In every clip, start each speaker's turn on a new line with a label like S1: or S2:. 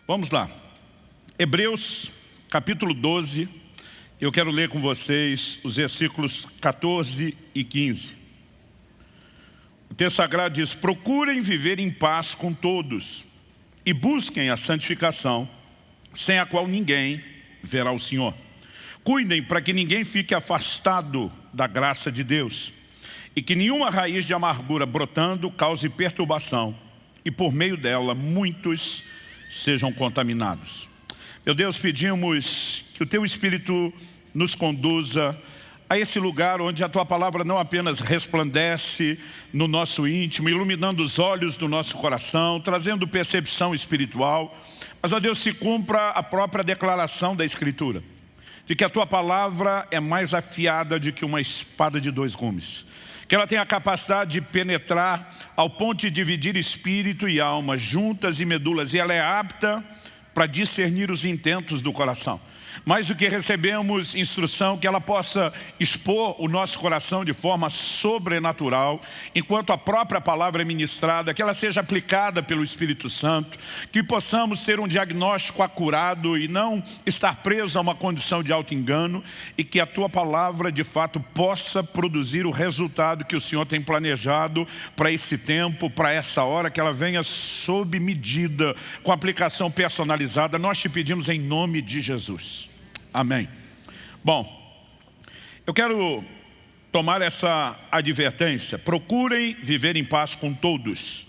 S1: Vamos lá. Hebreus, capítulo 12. Eu quero ler com vocês os versículos 14 e 15. O texto sagrado diz: procurem viver em paz com todos e busquem a santificação, sem a qual ninguém verá o Senhor. Cuidem para que ninguém fique afastado da graça de Deus e que nenhuma raiz de amargura brotando cause perturbação e por meio dela muitos sejam contaminados. Meu Deus, pedimos que o Teu Espírito nos conduza a esse lugar onde a Tua Palavra não apenas resplandece no nosso íntimo, iluminando os olhos do nosso coração, trazendo percepção espiritual, mas, ó Deus, se cumpra a própria declaração da Escritura, de que a Tua Palavra é mais afiada do que uma espada de dois gumes, que ela tem a capacidade de penetrar ao ponto de dividir espírito e alma, juntas e medulas, e ela é apta para discernir os intentos do coração. Mais do que recebemos instrução, que ela possa expor o nosso coração de forma sobrenatural, enquanto a própria palavra é ministrada, que ela seja aplicada pelo Espírito Santo, que possamos ter um diagnóstico acurado e não estar preso a uma condição de auto-engano, e que a Tua Palavra de fato possa produzir o resultado que o Senhor tem planejado para esse tempo, para essa hora, que ela venha sob medida, com aplicação personalizada. Nós te pedimos em nome de Jesus. Amém. Bom, eu quero tomar essa advertência. Procurem viver em paz com todos.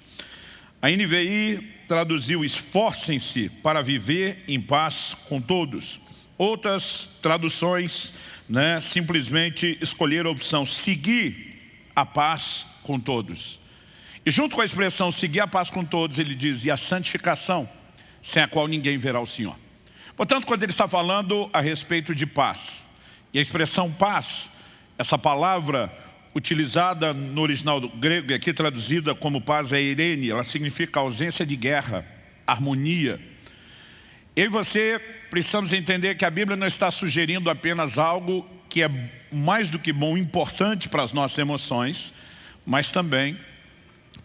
S1: A NVI traduziu: esforcem-se para viver em paz com todos. Outras traduções, simplesmente escolheram a opção seguir a paz com todos. E junto com a expressão seguir a paz com todos, ele diz: e a santificação, sem a qual ninguém verá o Senhor. Portanto, quando ele está falando a respeito de paz, e a expressão paz, essa palavra utilizada no original do grego e aqui traduzida como paz é eirene, ela significa ausência de guerra, harmonia. Eu e você precisamos entender que a Bíblia não está sugerindo apenas algo que é mais do que bom, importante para as nossas emoções, mas também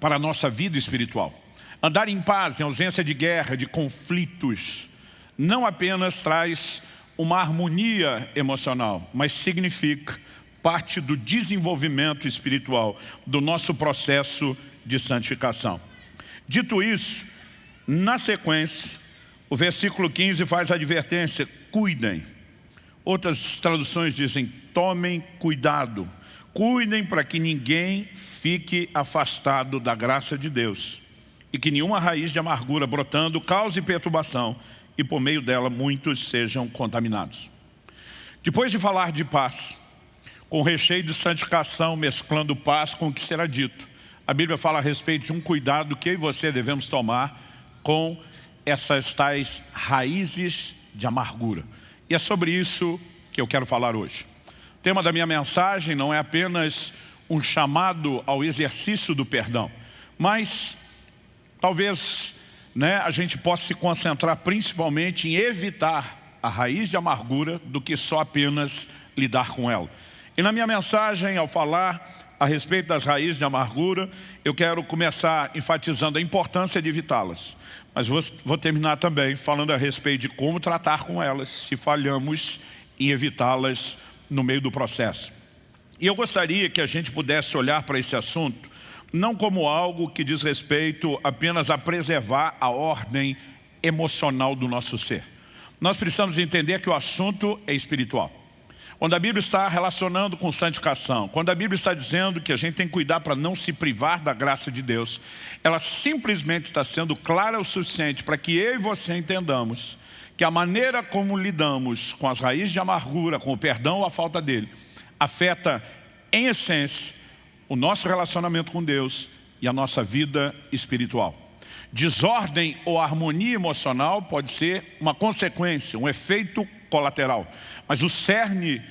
S1: para a nossa vida espiritual. Andar em paz, em ausência de guerra, de conflitos, não apenas traz uma harmonia emocional, mas significa parte do desenvolvimento espiritual, do nosso processo de santificação. Dito isso, na sequência, o versículo 15 faz a advertência: cuidem. Outras traduções dizem: tomem cuidado. Cuidem para que ninguém fique afastado da graça de Deus e que nenhuma raiz de amargura brotando cause perturbação e por meio dela muitos sejam contaminados. Depois de falar de paz, com recheio de santificação, mesclando paz com o que será dito, a Bíblia fala a respeito de um cuidado que eu e você devemos tomar com essas tais raízes de amargura. E é sobre isso que eu quero falar hoje. O tema da minha mensagem não é apenas um chamado ao exercício do perdão, mas talvez a gente possa se concentrar principalmente em evitar a raiz de amargura do que só apenas lidar com ela. E na minha mensagem, ao falar a respeito das raízes de amargura, eu quero começar enfatizando a importância de evitá-las. Mas vou terminar também falando a respeito de como tratar com elas se falhamos em evitá-las no meio do processo. E eu gostaria que a gente pudesse olhar para esse assunto não como algo que diz respeito apenas a preservar a ordem emocional do nosso ser. Nós precisamos entender que o assunto é espiritual. Quando a Bíblia está relacionando com santificação, quando a Bíblia está dizendo que a gente tem que cuidar para não se privar da graça de Deus, ela simplesmente está sendo clara o suficiente para que eu e você entendamos que a maneira como lidamos com as raízes de amargura, com o perdão ou a falta dele, afeta em essência o nosso relacionamento com Deus e a nossa vida espiritual. Desordem ou harmonia emocional pode ser uma consequência, um efeito colateral. Mas o cerne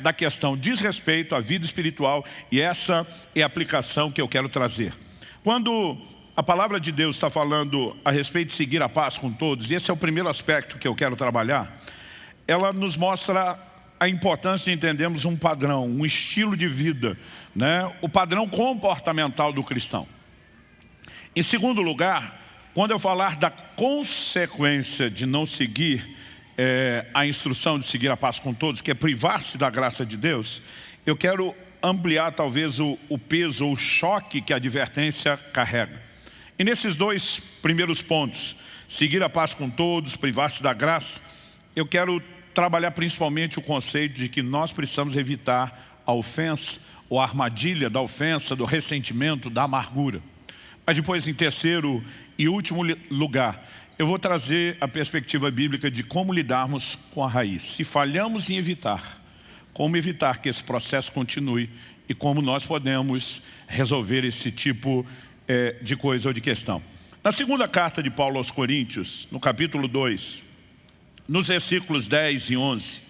S1: da questão diz respeito à vida espiritual, e essa é a aplicação que eu quero trazer. Quando a palavra de Deus está falando a respeito de seguir a paz com todos, e esse é o primeiro aspecto que eu quero trabalhar, ela nos mostra a importância de entendermos um padrão, um estilo de vida, o padrão comportamental do cristão. Em segundo lugar, Quando eu falar da consequência de não seguir a instrução de seguir a paz com todos, que é privar-se da graça de Deus, eu quero ampliar talvez o peso ou o choque que a advertência carrega. E nesses dois primeiros pontos, seguir a paz com todos, privar-se da graça, eu quero trabalhar principalmente o conceito de que nós precisamos evitar a ofensa, ou a armadilha da ofensa, do ressentimento, da amargura. Mas depois, em terceiro e último lugar, eu vou trazer a perspectiva bíblica de como lidarmos com a raiz. Se falhamos em evitar, como evitar que esse processo continue e como nós podemos resolver esse tipo de coisa ou de questão. Na segunda carta de Paulo aos Coríntios, no capítulo 2, nos versículos 10 e 11,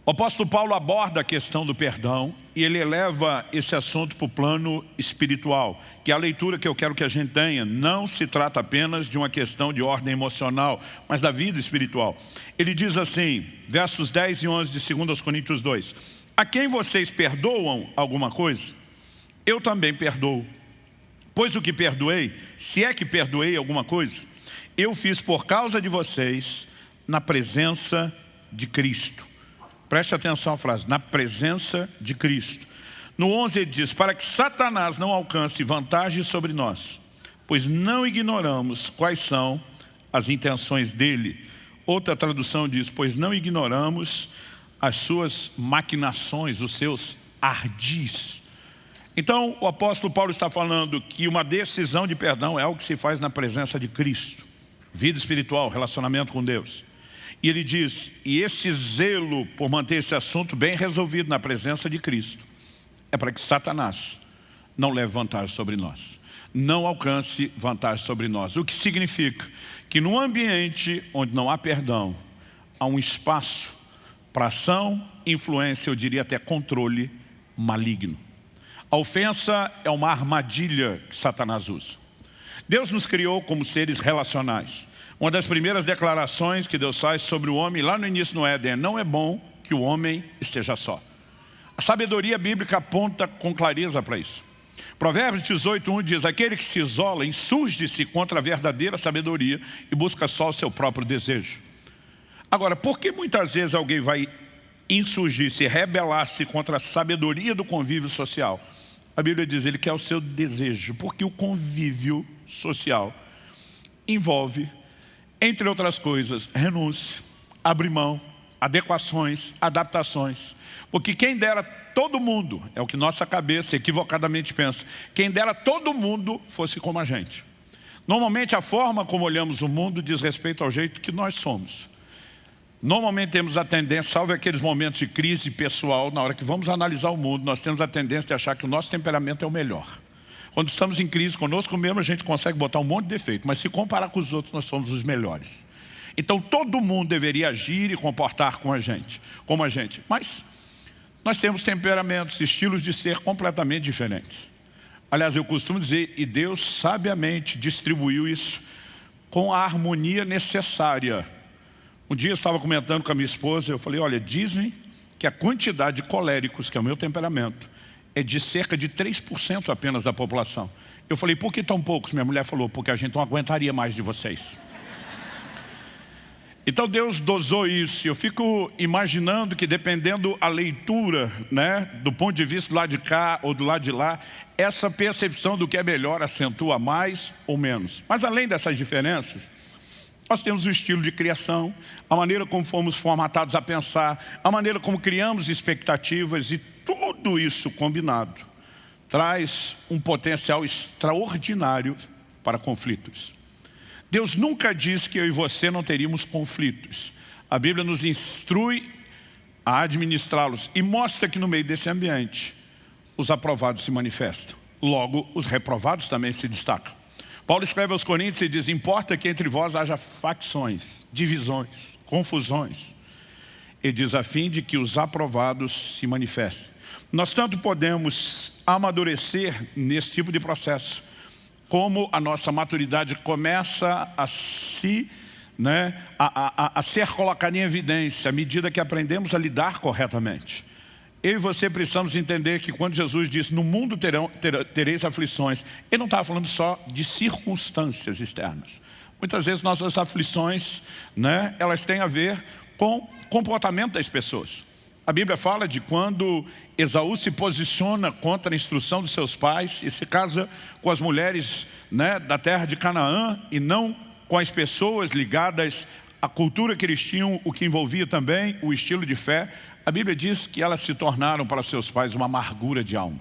S1: o apóstolo Paulo aborda a questão do perdão e ele eleva esse assunto para o plano espiritual, que é a leitura que eu quero que a gente tenha. Não se trata apenas de uma questão de ordem emocional, mas da vida espiritual. Ele diz assim, versos 10 e 11 de 2 Coríntios 2, a quem vocês perdoam alguma coisa, eu também perdoo. Pois o que perdoei, se é que perdoei alguma coisa, eu fiz por causa de vocês na presença de Cristo. Preste atenção à frase, na presença de Cristo. No 11 ele diz, para que Satanás não alcance vantagem sobre nós, pois não ignoramos quais são as intenções dele. Outra tradução diz, pois não ignoramos as suas maquinações, os seus ardis. Então o apóstolo Paulo está falando que uma decisão de perdão é algo que se faz na presença de Cristo. Vida espiritual, relacionamento com Deus. E ele diz, e esse zelo por manter esse assunto bem resolvido na presença de Cristo, é para que Satanás não leve vantagem sobre nós, não alcance vantagem sobre nós. O que significa que num ambiente onde não há perdão, há um espaço para ação, influência, eu diria até controle maligno. A ofensa é uma armadilha que Satanás usa. Deus nos criou como seres relacionais. Uma das primeiras declarações que Deus faz sobre o homem, lá no início no Éden, não é bom que o homem esteja só. A sabedoria bíblica aponta com clareza para isso. Provérbios 18:1 diz, aquele que se isola insurge-se contra a verdadeira sabedoria e busca só o seu próprio desejo. Agora, por que muitas vezes alguém vai insurgir-se, rebelar-se contra a sabedoria do convívio social? A Bíblia diz, ele quer o seu desejo, porque o convívio social envolve, entre outras coisas, renúncia, abrir mão, adequações, adaptações. Porque quem dera todo mundo, é o que nossa cabeça equivocadamente pensa, quem dera todo mundo fosse como a gente. Normalmente a forma como olhamos o mundo diz respeito ao jeito que nós somos. Normalmente temos a tendência, salvo aqueles momentos de crise pessoal, na hora que vamos analisar o mundo, nós temos a tendência de achar que o nosso temperamento é o melhor. Quando estamos em crise conosco mesmo, a gente consegue botar um monte de defeito, mas se comparar com os outros, nós somos os melhores. Então todo mundo deveria agir e comportar como a gente. Mas nós temos temperamentos, estilos de ser completamente diferentes. Aliás, eu costumo dizer, e Deus sabiamente distribuiu isso com a harmonia necessária. Um dia eu estava comentando com a minha esposa, eu falei, olha, dizem que a quantidade de coléricos, que é o meu temperamento, é de cerca de 3% apenas da população. Eu falei, por que tão poucos? Minha mulher falou, porque a gente não aguentaria mais de vocês. Então Deus dosou isso. Eu fico imaginando que dependendo a leitura, né, do ponto de vista do lado de cá ou do lado de lá, essa percepção do que é melhor acentua mais ou menos. Mas além dessas diferenças, nós temos o estilo de criação, a maneira como fomos formatados a pensar, a maneira como criamos expectativas e tudo isso combinado traz um potencial extraordinário para conflitos. Deus nunca disse que eu e você não teríamos conflitos. A Bíblia nos instrui a administrá-los e mostra que no meio desse ambiente os aprovados se manifestam. Logo, os reprovados também se destacam. Paulo escreve aos Coríntios e diz, importa que entre vós haja facções, divisões, confusões. Ele diz, a fim de que os aprovados se manifestem. Nós tanto podemos amadurecer nesse tipo de processo, como a nossa maturidade começa a ser colocada em evidência à medida que aprendemos a lidar corretamente. Eu e você precisamos entender que quando Jesus disse, no mundo tereis aflições, Ele não estava falando só de circunstâncias externas. Muitas vezes nossas aflições, elas têm a ver com o comportamento das pessoas. A Bíblia fala de quando Esaú se posiciona contra a instrução dos seus pais e se casa com as mulheres da terra de Canaã e não com as pessoas ligadas à cultura que eles tinham, o que envolvia também o estilo de fé. A Bíblia diz que elas se tornaram para seus pais uma amargura de alma.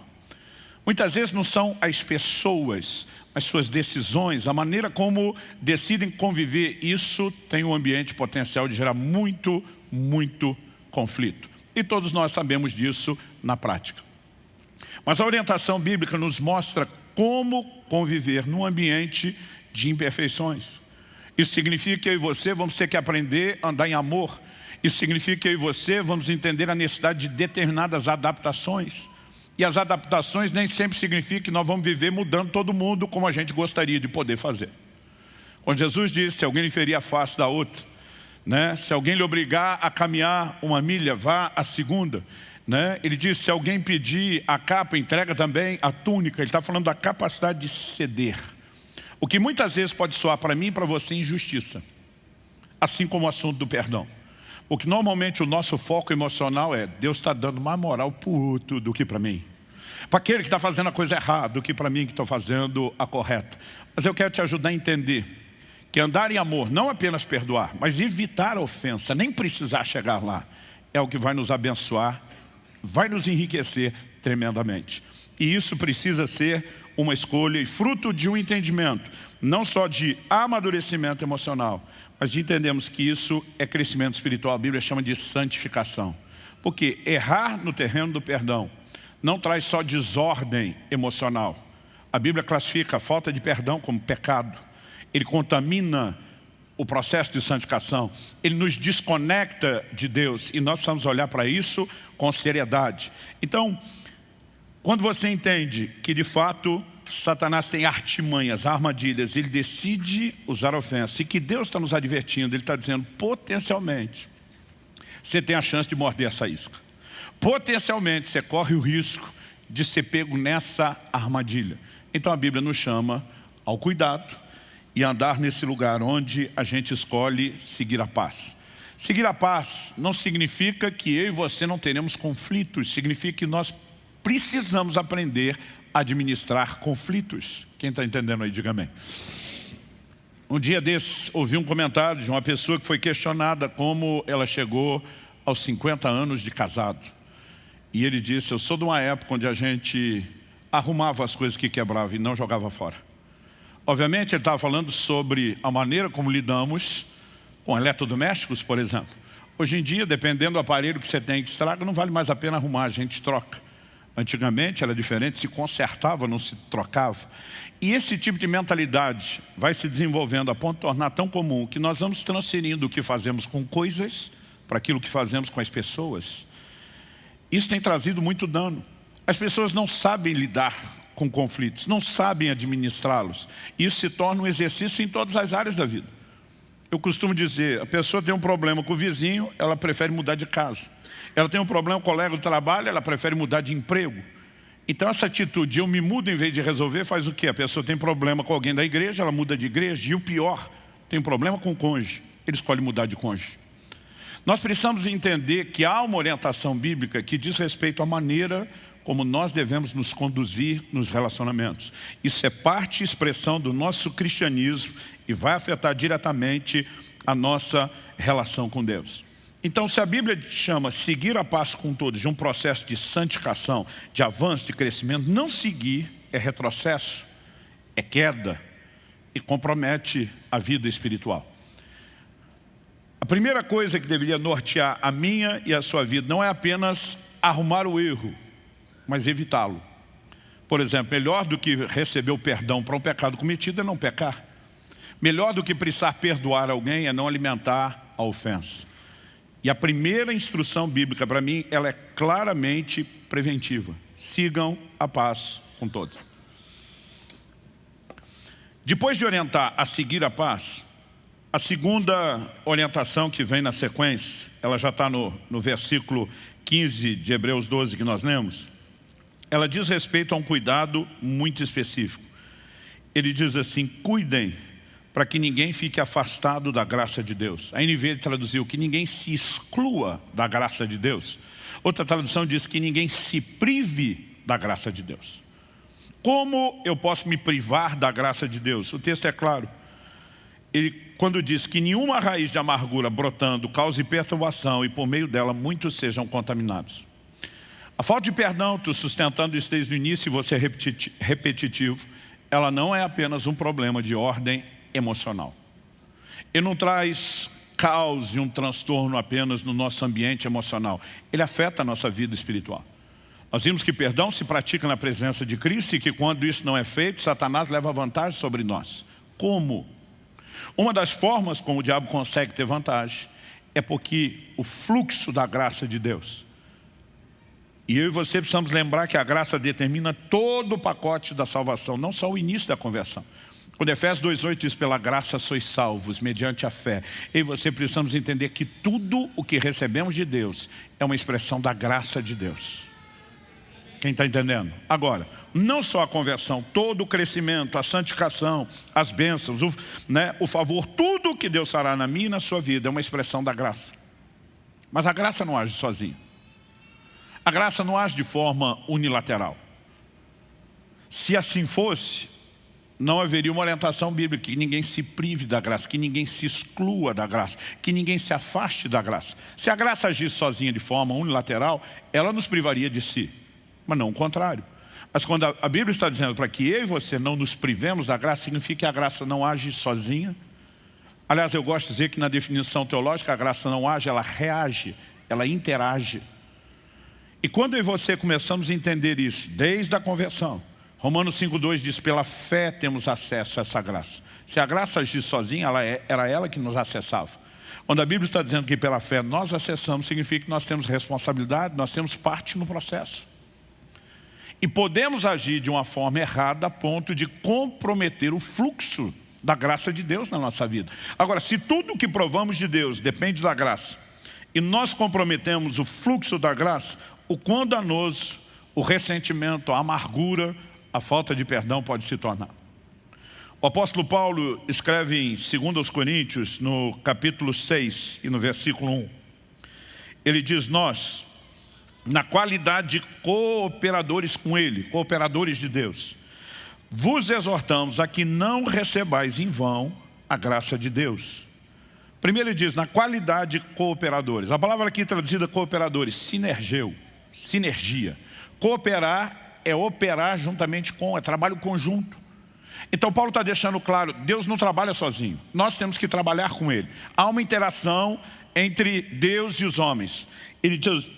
S1: Muitas vezes não são as pessoas, as suas decisões, a maneira como decidem conviver, isso tem um ambiente potencial de gerar muito, muito conflito. E todos nós sabemos disso na prática. Mas a orientação bíblica nos mostra como conviver num ambiente de imperfeições. Isso significa que eu e você vamos ter que aprender a andar em amor. Isso significa que eu e você vamos entender a necessidade de determinadas adaptações. E as adaptações nem sempre significam que nós vamos viver mudando todo mundo como a gente gostaria de poder fazer. Quando Jesus disse, se alguém lhe ferir a face da outra, se alguém lhe obrigar a caminhar uma milha, vá a segunda. Ele disse, se alguém pedir a capa, entrega também a túnica. Ele está falando da capacidade de ceder. O que muitas vezes pode soar para mim e para você injustiça. Assim como o assunto do perdão. Porque normalmente o nosso foco emocional é Deus está dando mais moral para o outro do que para mim. Para aquele que está fazendo a coisa errada do que para mim que estou fazendo a correta. Mas eu quero te ajudar a entender que andar em amor, não apenas perdoar, mas evitar a ofensa, nem precisar chegar lá, é o que vai nos abençoar, vai nos enriquecer tremendamente. E isso precisa ser uma escolha e fruto de um entendimento, não só de amadurecimento emocional, mas de entendermos que isso é crescimento espiritual. A Bíblia chama de santificação. Porque errar no terreno do perdão não traz só desordem emocional. A Bíblia classifica a falta de perdão como pecado. Ele contamina o processo de santificação. Ele nos desconecta de Deus e nós precisamos olhar para isso com seriedade. Então, quando você entende que de fato Satanás tem artimanhas, armadilhas, ele decide usar ofensa e que Deus está nos advertindo, ele está dizendo potencialmente você tem a chance de morder essa isca. Potencialmente você corre o risco de ser pego nessa armadilha. Então a Bíblia nos chama ao cuidado e andar nesse lugar onde a gente escolhe seguir a paz. Seguir a paz não significa que eu e você não teremos conflitos, significa que nós precisamos aprender a administrar conflitos. Quem está entendendo aí, diga amém. Um dia desses, ouvi um comentário de uma pessoa que foi questionada como ela chegou aos 50 anos de casado. E ele disse, eu sou de uma época onde a gente arrumava as coisas que quebrava e não jogava fora. Obviamente ele estava falando sobre a maneira como lidamos com eletrodomésticos, por exemplo. Hoje em dia, dependendo do aparelho que você tem que estraga, não vale mais a pena arrumar, a gente troca. Antigamente era diferente, se consertava, não se trocava. E esse tipo de mentalidade vai se desenvolvendo a ponto de tornar tão comum que nós vamos transferindo o que fazemos com coisas para aquilo que fazemos com as pessoas. Isso tem trazido muito dano. As pessoas não sabem lidar com conflitos, não sabem administrá-los. Isso se torna um exercício em todas as áreas da vida. Eu costumo dizer, a pessoa tem um problema com o vizinho, ela prefere mudar de casa. Ela tem um problema com o colega do trabalho, ela prefere mudar de emprego. Então essa atitude, eu me mudo em vez de resolver, faz o quê? A pessoa tem problema com alguém da igreja, ela muda de igreja. E o pior, tem um problema com o cônjuge, ele escolhe mudar de cônjuge. Nós precisamos entender que há uma orientação bíblica que diz respeito à maneira como nós devemos nos conduzir nos relacionamentos. Isso é parte e expressão do nosso cristianismo e vai afetar diretamente a nossa relação com Deus. Então, se a Bíblia chama seguir a paz com todos de um processo de santificação, de avanço, de crescimento, não seguir é retrocesso, é queda e compromete a vida espiritual. A primeira coisa que deveria nortear a minha e a sua vida não é apenas arrumar o erro, mas evitá-lo. Por exemplo, melhor do que receber o perdão para um pecado cometido é não pecar. Melhor do que precisar perdoar alguém é não alimentar a ofensa. E a primeira instrução bíblica para mim, ela é claramente preventiva. Sigam a paz com todos. Depois de orientar a seguir a paz, A segunda orientação que vem na sequência, ela já está no versículo 15 de Hebreus 12 que nós lemos. Ela diz respeito a um cuidado muito específico. Ele diz assim: cuidem para que ninguém fique afastado da graça de Deus. A NVI traduziu que ninguém se exclua da graça de Deus. Outra tradução diz que ninguém se prive da graça de Deus. Como eu posso me privar da graça de Deus? O texto é claro. Ele, quando diz que nenhuma raiz de amargura brotando cause perturbação e por meio dela muitos sejam contaminados. A falta de perdão, tu sustentando isso desde o início e você repetitivo, ela não é apenas um problema de ordem emocional. Ele não traz caos e um transtorno apenas no nosso ambiente emocional. Ele afeta a nossa vida espiritual. Nós vimos que perdão se pratica na presença de Cristo e que quando isso não é feito, Satanás leva vantagem sobre nós. Como? Uma das formas como o diabo consegue ter vantagem é porque o fluxo da graça de Deus. E eu e você precisamos lembrar que a graça determina todo o pacote da salvação, não só o início da conversão. Quando Efésios 2,8 diz, pela graça sois salvos, mediante a fé. Eu e você precisamos entender que tudo o que recebemos de Deus é uma expressão da graça de Deus. Quem está entendendo? Agora, não só a conversão, todo o crescimento, a santificação, as bênçãos, o favor, tudo que Deus fará na minha e na sua vida é uma expressão da graça. Mas a graça não age sozinha. A graça não age de forma unilateral. Se assim fosse, não haveria uma orientação bíblica, que ninguém se prive da graça, que ninguém se exclua da graça, que ninguém se afaste da graça. Se a graça agisse sozinha de forma unilateral, ela nos privaria de si, mas não o contrário. Mas quando a Bíblia está dizendo para que eu e você não nos privemos da graça, significa que a graça não age sozinha. Aliás, eu gosto de dizer que na definição teológica a graça não age, ela reage, ela interage. E quando eu e você começamos a entender isso, desde a conversão, Romanos 5,2 diz, pela fé temos acesso a essa graça. Se a graça agisse sozinha, era ela que nos acessava. Quando a Bíblia está dizendo que pela fé nós acessamos, significa que nós temos responsabilidade, nós temos parte no processo. E podemos agir de uma forma errada a ponto de comprometer o fluxo da graça de Deus na nossa vida. Agora, se tudo o que provamos de Deus depende da graça, e nós comprometemos o fluxo da graça, o quão danoso, o ressentimento, a amargura, a falta de perdão pode se tornar. O apóstolo Paulo escreve em 2 Coríntios, no capítulo 6 e no versículo 1. Ele diz, nós, na qualidade de cooperadores com Ele, cooperadores de Deus, vos exortamos a que não recebais em vão a graça de Deus. Primeiro ele diz, na qualidade de cooperadores. A palavra aqui traduzida cooperadores, sinergia. Cooperar é operar juntamente com, é trabalho conjunto. Então Paulo está deixando claro, Deus não trabalha sozinho. Nós temos que trabalhar com Ele. Há uma interação entre Deus e os homens. Ele diz,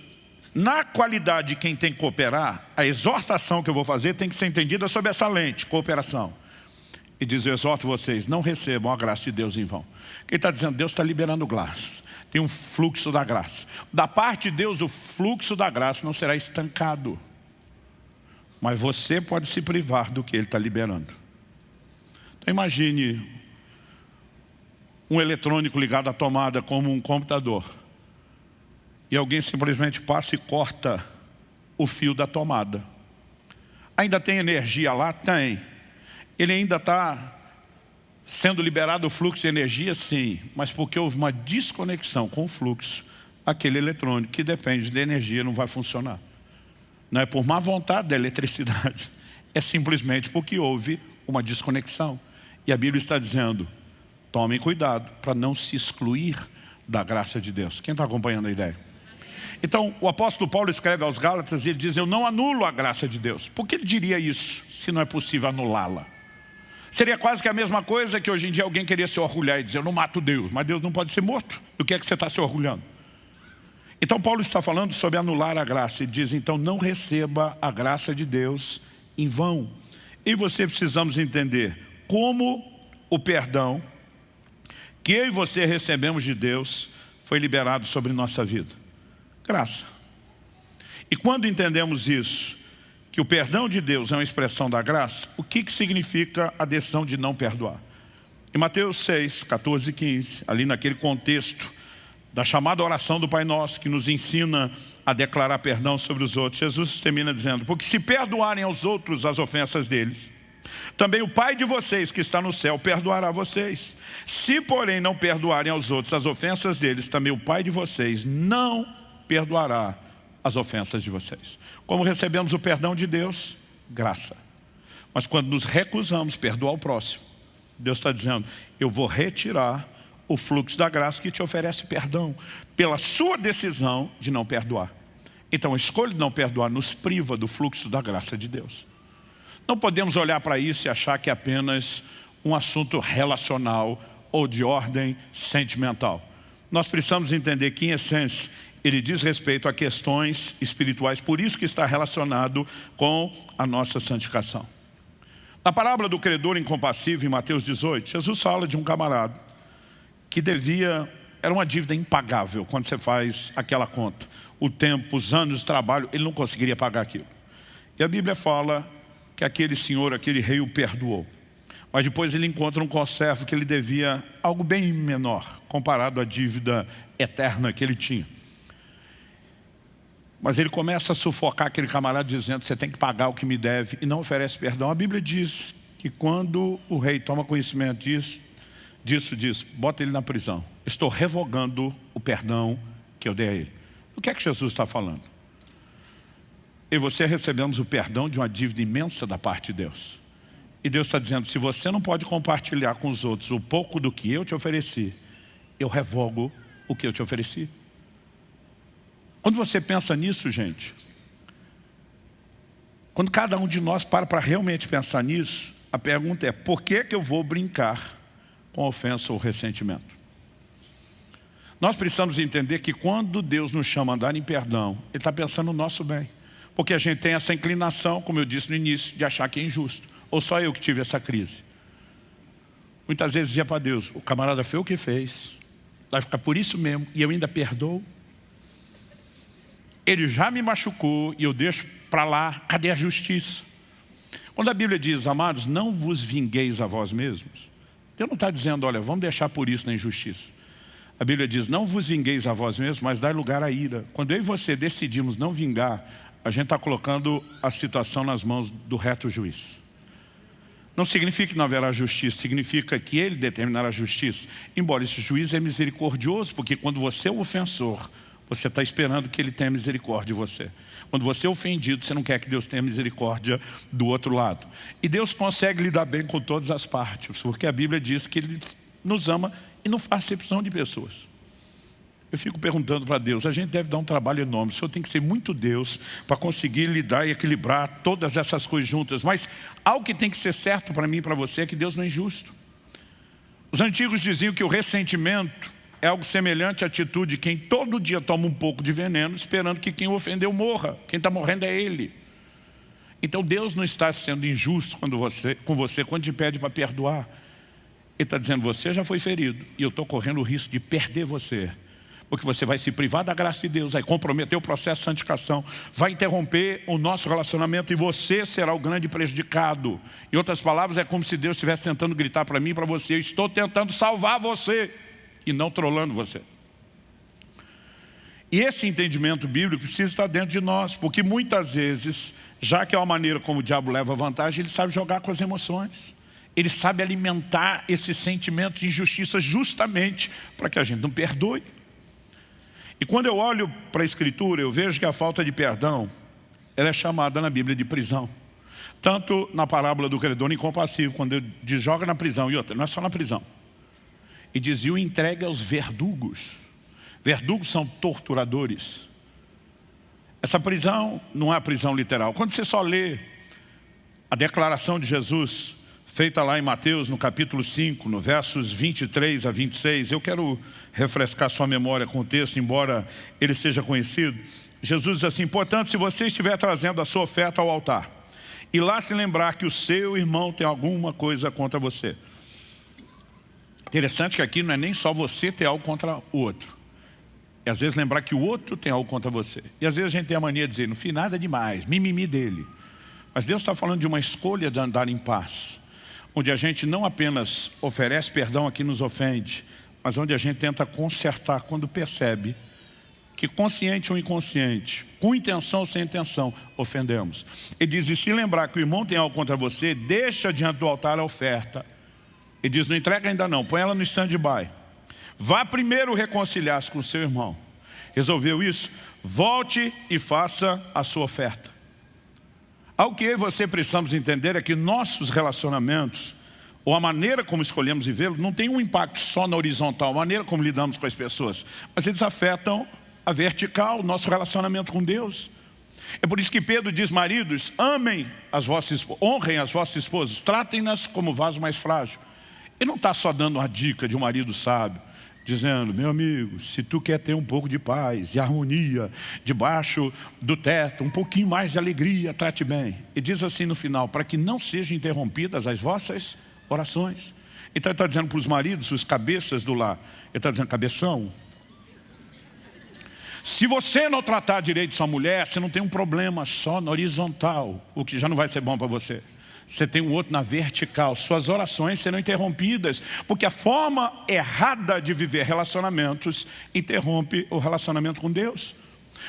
S1: na qualidade de quem tem que cooperar, a exortação que eu vou fazer tem que ser entendida sob essa lente, cooperação. E diz, eu exorto vocês, não recebam a graça de Deus em vão. Quem está dizendo, Deus está liberando graça. Tem um fluxo da graça. Da parte de Deus, o fluxo da graça não será estancado. Mas você pode se privar do que Ele está liberando. Então imagine um eletrônico ligado à tomada como um computador. E alguém simplesmente passa e corta o fio da tomada. Ainda tem energia lá? Tem. Ele ainda está sendo liberado o fluxo de energia? Sim. Mas porque houve uma desconexão com o fluxo, aquele eletrônico que depende de energia não vai funcionar. Não é por má vontade da eletricidade. É simplesmente porque houve uma desconexão. E a Bíblia está dizendo, tomem cuidado para não se excluir da graça de Deus. Quem está acompanhando a ideia? Então, o apóstolo Paulo escreve aos Gálatas e ele diz, eu não anulo a graça de Deus. Por que ele diria isso, se não é possível anulá-la? Seria quase que a mesma coisa que hoje em dia alguém queria se orgulhar e dizer, eu não mato Deus, mas Deus não pode ser morto. Do que é que você está se orgulhando? Então Paulo está falando sobre anular a graça e diz, então não receba a graça de Deus em vão. E você precisamos entender como o perdão que eu e você recebemos de Deus foi liberado sobre nossa vida. Graça. E quando entendemos isso, que o perdão de Deus é uma expressão da graça, o que significa a decisão de não perdoar? Em Mateus 6, 14 e 15, ali naquele contexto da chamada oração do Pai Nosso, que nos ensina a declarar perdão sobre os outros, Jesus termina dizendo: porque se perdoarem aos outros as ofensas deles, também o Pai de vocês que está no céu perdoará vocês. Se porém não perdoarem aos outros as ofensas deles, também o Pai de vocês não perdoará as ofensas de vocês. Como recebemos o perdão de Deus? Graça. Mas quando nos recusamos perdoar o próximo, Deus está dizendo: eu vou retirar o fluxo da graça que te oferece perdão, pela sua decisão de não perdoar. Então a escolha de não perdoar nos priva do fluxo da graça de Deus. Não podemos olhar para isso e achar que é apenas um assunto relacional ou de ordem sentimental. Nós precisamos entender que, em essência, ele diz respeito a questões espirituais, por isso que está relacionado com a nossa santificação. Na parábola do credor incompassível, em Mateus 18, Jesus fala de um camarada que era uma dívida impagável quando você faz aquela conta. O tempo, os anos de trabalho, ele não conseguiria pagar aquilo. E a Bíblia fala que aquele senhor, aquele rei o perdoou. Mas depois ele encontra um conservo que ele devia algo bem menor, comparado à dívida eterna que ele tinha. Mas ele começa a sufocar aquele camarada dizendo: você tem que pagar o que me deve, e não oferece perdão. A Bíblia diz que quando o rei toma conhecimento disso diz: bota ele na prisão. Estou revogando o perdão que eu dei a ele. O que é que Jesus está falando? Eu e você recebemos o perdão de uma dívida imensa da parte de Deus. E Deus está dizendo: se você não pode compartilhar com os outros o pouco do que eu te ofereci, eu revogo o que eu te ofereci. Quando você pensa nisso, gente, quando cada um de nós para realmente pensar nisso, a pergunta é: por que eu vou brincar com ofensa ou ressentimento? Nós precisamos entender que quando Deus nos chama a andar em perdão, Ele está pensando no nosso bem. Porque a gente tem essa inclinação, como eu disse no início, de achar que é injusto. Ou só eu que tive essa crise. Muitas vezes dizia para Deus: o camarada fez o que fez, vai ficar por isso mesmo, e eu ainda perdoo. Ele já me machucou e eu deixo para lá, cadê a justiça? Quando a Bíblia diz: amados, não vos vingueis a vós mesmos, Deus não está dizendo: olha, vamos deixar por isso na injustiça. A Bíblia diz: não vos vingueis a vós mesmos, mas dai lugar à ira. Quando eu e você decidimos não vingar, a gente está colocando a situação nas mãos do reto juiz. Não significa que não haverá justiça, significa que ele determinará a justiça. Embora esse juiz é misericordioso, porque quando você é o ofensor, você está esperando que ele tenha misericórdia de você. Quando você é ofendido, você não quer que Deus tenha misericórdia do outro lado. E Deus consegue lidar bem com todas as partes, porque a Bíblia diz que Ele nos ama e não faz acepção de pessoas. Eu fico perguntando para Deus: a gente deve dar um trabalho enorme. O Senhor tem que ser muito Deus para conseguir lidar e equilibrar todas essas coisas juntas. Mas algo que tem que ser certo para mim e para você é que Deus não é injusto. Os antigos diziam que o ressentimento é algo semelhante à atitude de quem todo dia toma um pouco de veneno, esperando que quem o ofendeu morra. Quem está morrendo é ele. Então Deus não está sendo injusto com você quando te pede para perdoar. Ele está dizendo: você já foi ferido e eu estou correndo o risco de perder você. Porque você vai se privar da graça de Deus, vai comprometer o processo de santificação, vai interromper o nosso relacionamento e você será o grande prejudicado. Em outras palavras, é como se Deus estivesse tentando gritar para mim e para você: eu estou tentando salvar você e não trolando você. E esse entendimento bíblico precisa estar dentro de nós, porque muitas vezes, já que é uma maneira como o diabo leva vantagem, ele sabe jogar com as emoções. Ele sabe alimentar esse sentimento de injustiça justamente para que a gente não perdoe. E quando eu olho para a Escritura, eu vejo que a falta de perdão, ela é chamada na Bíblia de prisão. Tanto na parábola do credor incompassível, quando ele joga na prisão, e outra, não é só na prisão. E dizia: o entregue aos verdugos. Verdugos são torturadores. Essa prisão não é a prisão literal. Quando você só lê a declaração de Jesus, feita lá em Mateus, no capítulo 5, no versos 23 a 26, eu quero refrescar sua memória com o texto, embora ele seja conhecido. Jesus diz assim: portanto, se você estiver trazendo a sua oferta ao altar, e lá se lembrar que o seu irmão tem alguma coisa contra você. Interessante que aqui não é nem só você ter algo contra o outro. E às vezes lembrar que o outro tem algo contra você. E às vezes a gente tem a mania de dizer: não fiz nada demais, mimimi dele. Mas Deus está falando de uma escolha de andar em paz. onde a gente não apenas oferece perdão a quem nos ofende, mas onde a gente tenta consertar quando percebe que, consciente ou inconsciente, com intenção ou sem intenção, ofendemos. Ele diz, e se lembrar que o irmão tem algo contra você, deixa diante do altar a oferta. Ele diz, não entrega ainda não, põe ela no stand-by. Vá primeiro reconciliar-se com o seu irmão. Resolveu isso? Volte e faça a sua oferta. Algo que eu e você precisamos entender é que nossos relacionamentos, ou a maneira como escolhemos vivê-los, não tem um impacto só na horizontal, a maneira como lidamos com as pessoas, mas eles afetam a vertical, o nosso relacionamento com Deus. É por isso que Pedro diz, maridos, amem as vossas esposas, honrem as vossas esposas, tratem-nas como vaso mais frágil. Ele não está só dando uma dica de um marido sábio, dizendo, meu amigo, se tu quer ter um pouco de paz e harmonia debaixo do teto, um pouquinho mais de alegria, trate bem. E diz assim no final, para que não sejam interrompidas as vossas orações. Então ele está dizendo para os maridos, os cabeças do lar, ele está dizendo, cabeção, se você não tratar direito sua mulher, você não tem um problema só na horizontal, o que já não vai ser bom para você. Você tem um outro na vertical. Suas orações serão interrompidas, porque a forma errada de viver relacionamentos interrompe o relacionamento com Deus.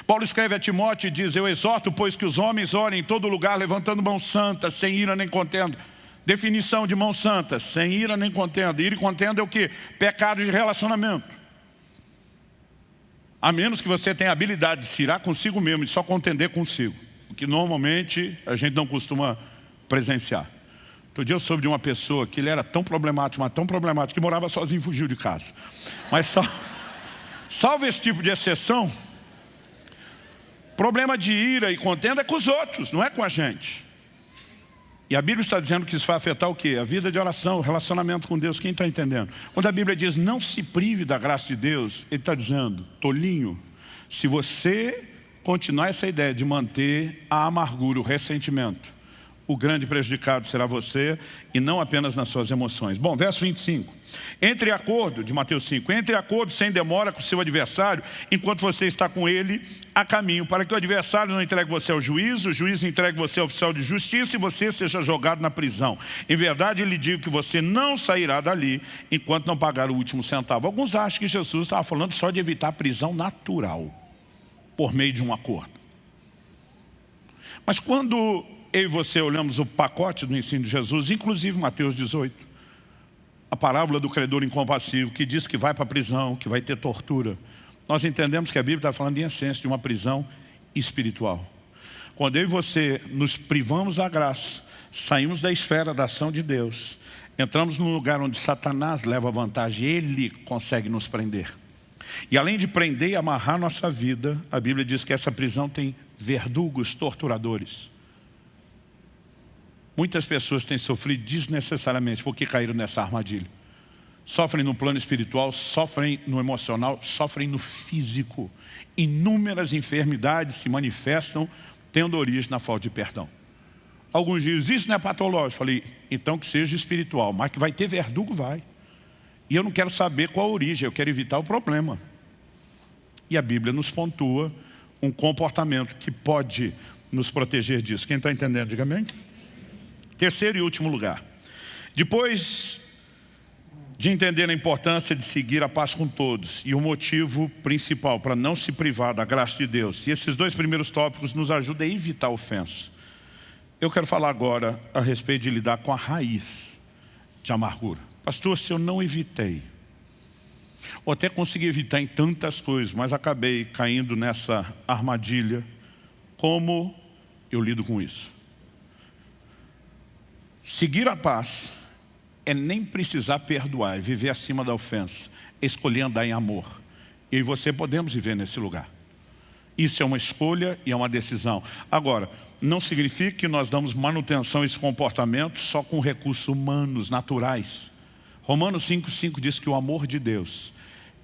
S1: Paulo escreve a Timóteo e diz, eu exorto, pois que os homens orem em todo lugar, levantando mãos santas, sem ira nem contenda. Definição de mãos santas, sem ira nem contenda. Ira e contenda é o quê? Pecado de relacionamento. A menos que você tenha a habilidade de se irar consigo mesmo e só contender consigo. O que normalmente a gente não costuma presenciar. Outro dia eu soube de uma pessoa que ele era tão problemático, mas tão problemático, que morava sozinho e fugiu de casa. Mas salvo esse tipo de exceção, problema de ira e contenda é com os outros, não é com a gente. E a Bíblia está dizendo que isso vai afetar o quê? A vida de oração, o relacionamento com Deus. Quem está entendendo? Quando a Bíblia diz não se prive da graça de Deus, ele está dizendo, tolinho, se você continuar essa ideia de manter a amargura, o ressentimento, o grande prejudicado será você e não apenas nas suas emoções. Bom, verso 25. Entre acordo, de Mateus 5, entre acordo sem demora com o seu adversário, enquanto você está com ele a caminho, para que o adversário não entregue você ao juiz, o juiz entregue você ao oficial de justiça e você seja jogado na prisão. Em verdade, eu lhe digo que você não sairá dali enquanto não pagar o último centavo. Alguns acham que Jesus estava falando só de evitar a prisão natural, por meio de um acordo. Mas quando eu e você olhamos o pacote do ensino de Jesus, inclusive Mateus 18, a parábola do credor incompassível, que diz que vai para a prisão, que vai ter tortura, nós entendemos que a Bíblia está falando em essência de uma prisão espiritual. Quando eu e você nos privamos da graça, saímos da esfera da ação de Deus, entramos num lugar onde Satanás leva vantagem, ele consegue nos prender. E além de prender e amarrar nossa vida, a Bíblia diz que essa prisão tem verdugos, torturadores. Muitas pessoas têm sofrido desnecessariamente porque caíram nessa armadilha. Sofrem no plano espiritual, sofrem no emocional, sofrem no físico. Inúmeras enfermidades se manifestam tendo origem na falta de perdão. Alguns dizem, isso não é patológico. Falei, então que seja espiritual, mas que vai ter verdugo, vai. E eu não quero saber qual a origem, eu quero evitar o problema. E a Bíblia nos pontua um comportamento que pode nos proteger disso. Quem está entendendo, diga amém. Terceiro e último lugar. Depois de entender a importância de seguir a paz com todos e o motivo principal para não se privar da graça de Deus, e esses dois primeiros tópicos nos ajudam a evitar a ofensa, eu quero falar agora a respeito de lidar com a raiz de amargura. Pastor, se eu não evitei, ou até consegui evitar em tantas coisas, mas acabei caindo nessa armadilha, como eu lido com isso? Seguir a paz é nem precisar perdoar, é viver acima da ofensa, é escolher andar em amor. Eu e você podemos viver nesse lugar. Isso é uma escolha e é uma decisão. Agora, não significa que nós damos manutenção a esse comportamento só com recursos humanos, naturais. Romanos 5,5 diz que o amor de Deus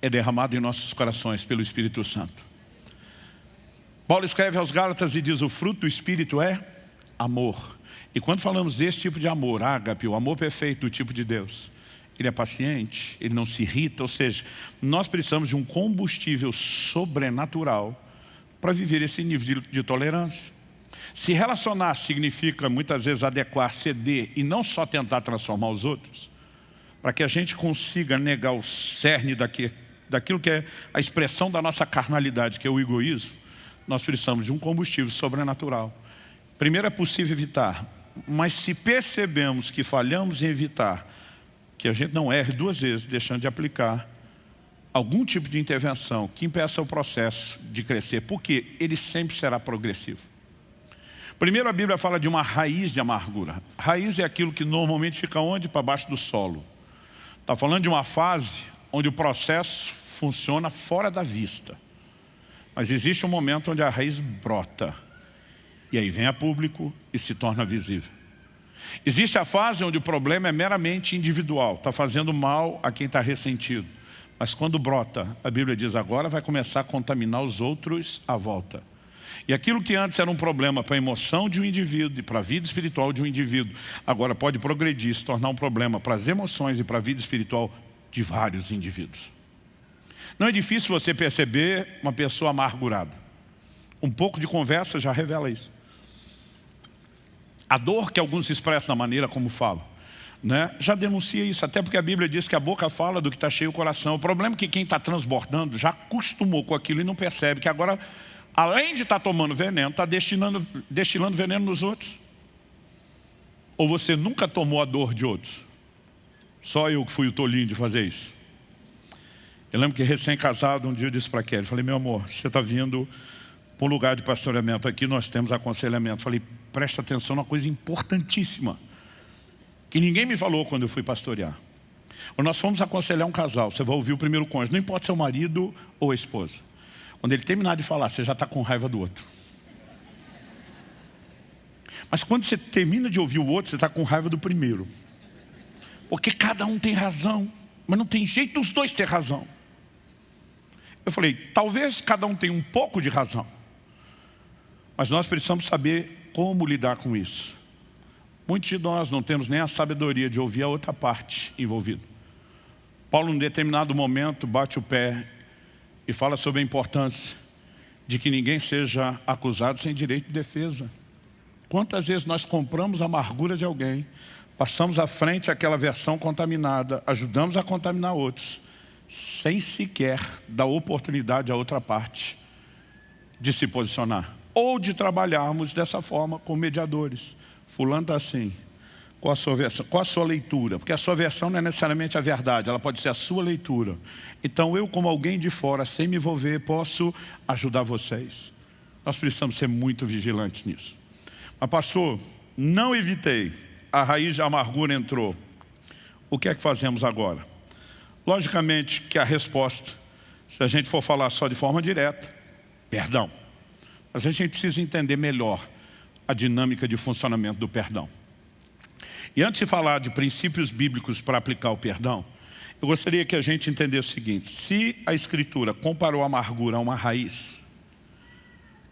S1: é derramado em nossos corações pelo Espírito Santo. Paulo escreve aos Gálatas e diz, o fruto do Espírito é amor. E quando falamos desse tipo de amor, ágape, o amor perfeito do tipo de Deus, ele é paciente, ele não se irrita, ou seja, nós precisamos de um combustível sobrenatural para viver esse nível de tolerância. Se relacionar significa muitas vezes adequar, ceder e não só tentar transformar os outros, para que a gente consiga negar o cerne daquilo que é a expressão da nossa carnalidade, que é o egoísmo, nós precisamos de um combustível sobrenatural. Primeiro, é possível evitar, mas se percebemos que falhamos em evitar, que a gente não erre duas vezes, deixando de aplicar algum tipo de intervenção que impeça o processo de crescer, porque ele sempre será progressivo. Primeiro, a Bíblia fala de uma raiz de amargura. Raiz é aquilo que normalmente fica onde? Para baixo do solo. Está falando de uma fase onde o processo funciona fora da vista. Mas existe um momento onde a raiz brota. E aí vem a público e se torna visível. Existe a fase onde o problema é meramente individual. Está fazendo mal a quem está ressentido. Mas quando brota, a Bíblia diz, agora vai começar a contaminar os outros à volta. E aquilo que antes era um problema para a emoção de um indivíduo e para a vida espiritual de um indivíduo, agora pode progredir, se tornar um problema para as emoções e para a vida espiritual de vários indivíduos. Não é difícil você perceber uma pessoa amargurada. Um pouco de conversa já revela isso. A dor que alguns expressam na maneira como falam, né, já denuncia isso, até porque a Bíblia diz que a boca fala do que está cheio o coração. O problema é que quem está transbordando já acostumou com aquilo e não percebe que agora, além de estar tomando veneno, está destilando veneno nos outros. Ou você nunca tomou a dor de outros? Só eu que fui o tolinho de fazer isso. Eu lembro que recém-casado, um dia eu disse para a Kelly, falei, meu amor, você está vindo para um lugar de pastoreamento aqui, nós temos aconselhamento. Falei, presta atenção numa coisa importantíssima, que ninguém me falou quando eu fui pastorear. Nós fomos aconselhar um casal, você vai ouvir o primeiro cônjuge, não importa se é o marido ou a esposa. Quando ele terminar de falar, você já está com raiva do outro. Mas quando você termina de ouvir o outro, você está com raiva do primeiro. Porque cada um tem razão, mas não tem jeito dos dois ter razão. Eu falei, talvez cada um tenha um pouco de razão, mas nós precisamos saber como lidar com isso. Muitos de nós não temos nem a sabedoria de ouvir a outra parte envolvida. Paulo, em determinado momento, bate o pé e fala sobre a importância de que ninguém seja acusado sem direito de defesa. Quantas vezes nós compramos a amargura de alguém, passamos à frente aquela versão contaminada, ajudamos a contaminar outros, sem sequer dar oportunidade à outra parte de se posicionar. Ou de trabalharmos dessa forma com mediadores. Fulano está assim, qual a sua versão? Qual a sua leitura? Porque a sua versão não é necessariamente a verdade, ela pode ser a sua leitura. Então eu, como alguém de fora, sem me envolver, posso ajudar vocês. Nós precisamos ser muito vigilantes nisso. Mas pastor, não evitei, a raiz da amargura entrou. O que é que fazemos agora? Logicamente que a resposta, se a gente for falar só de forma direta, perdão. Mas a gente precisa entender melhor a dinâmica de funcionamento do perdão. E antes de falar de princípios bíblicos para aplicar o perdão, eu gostaria que a gente entendesse o seguinte: se a Escritura comparou a amargura a uma raiz,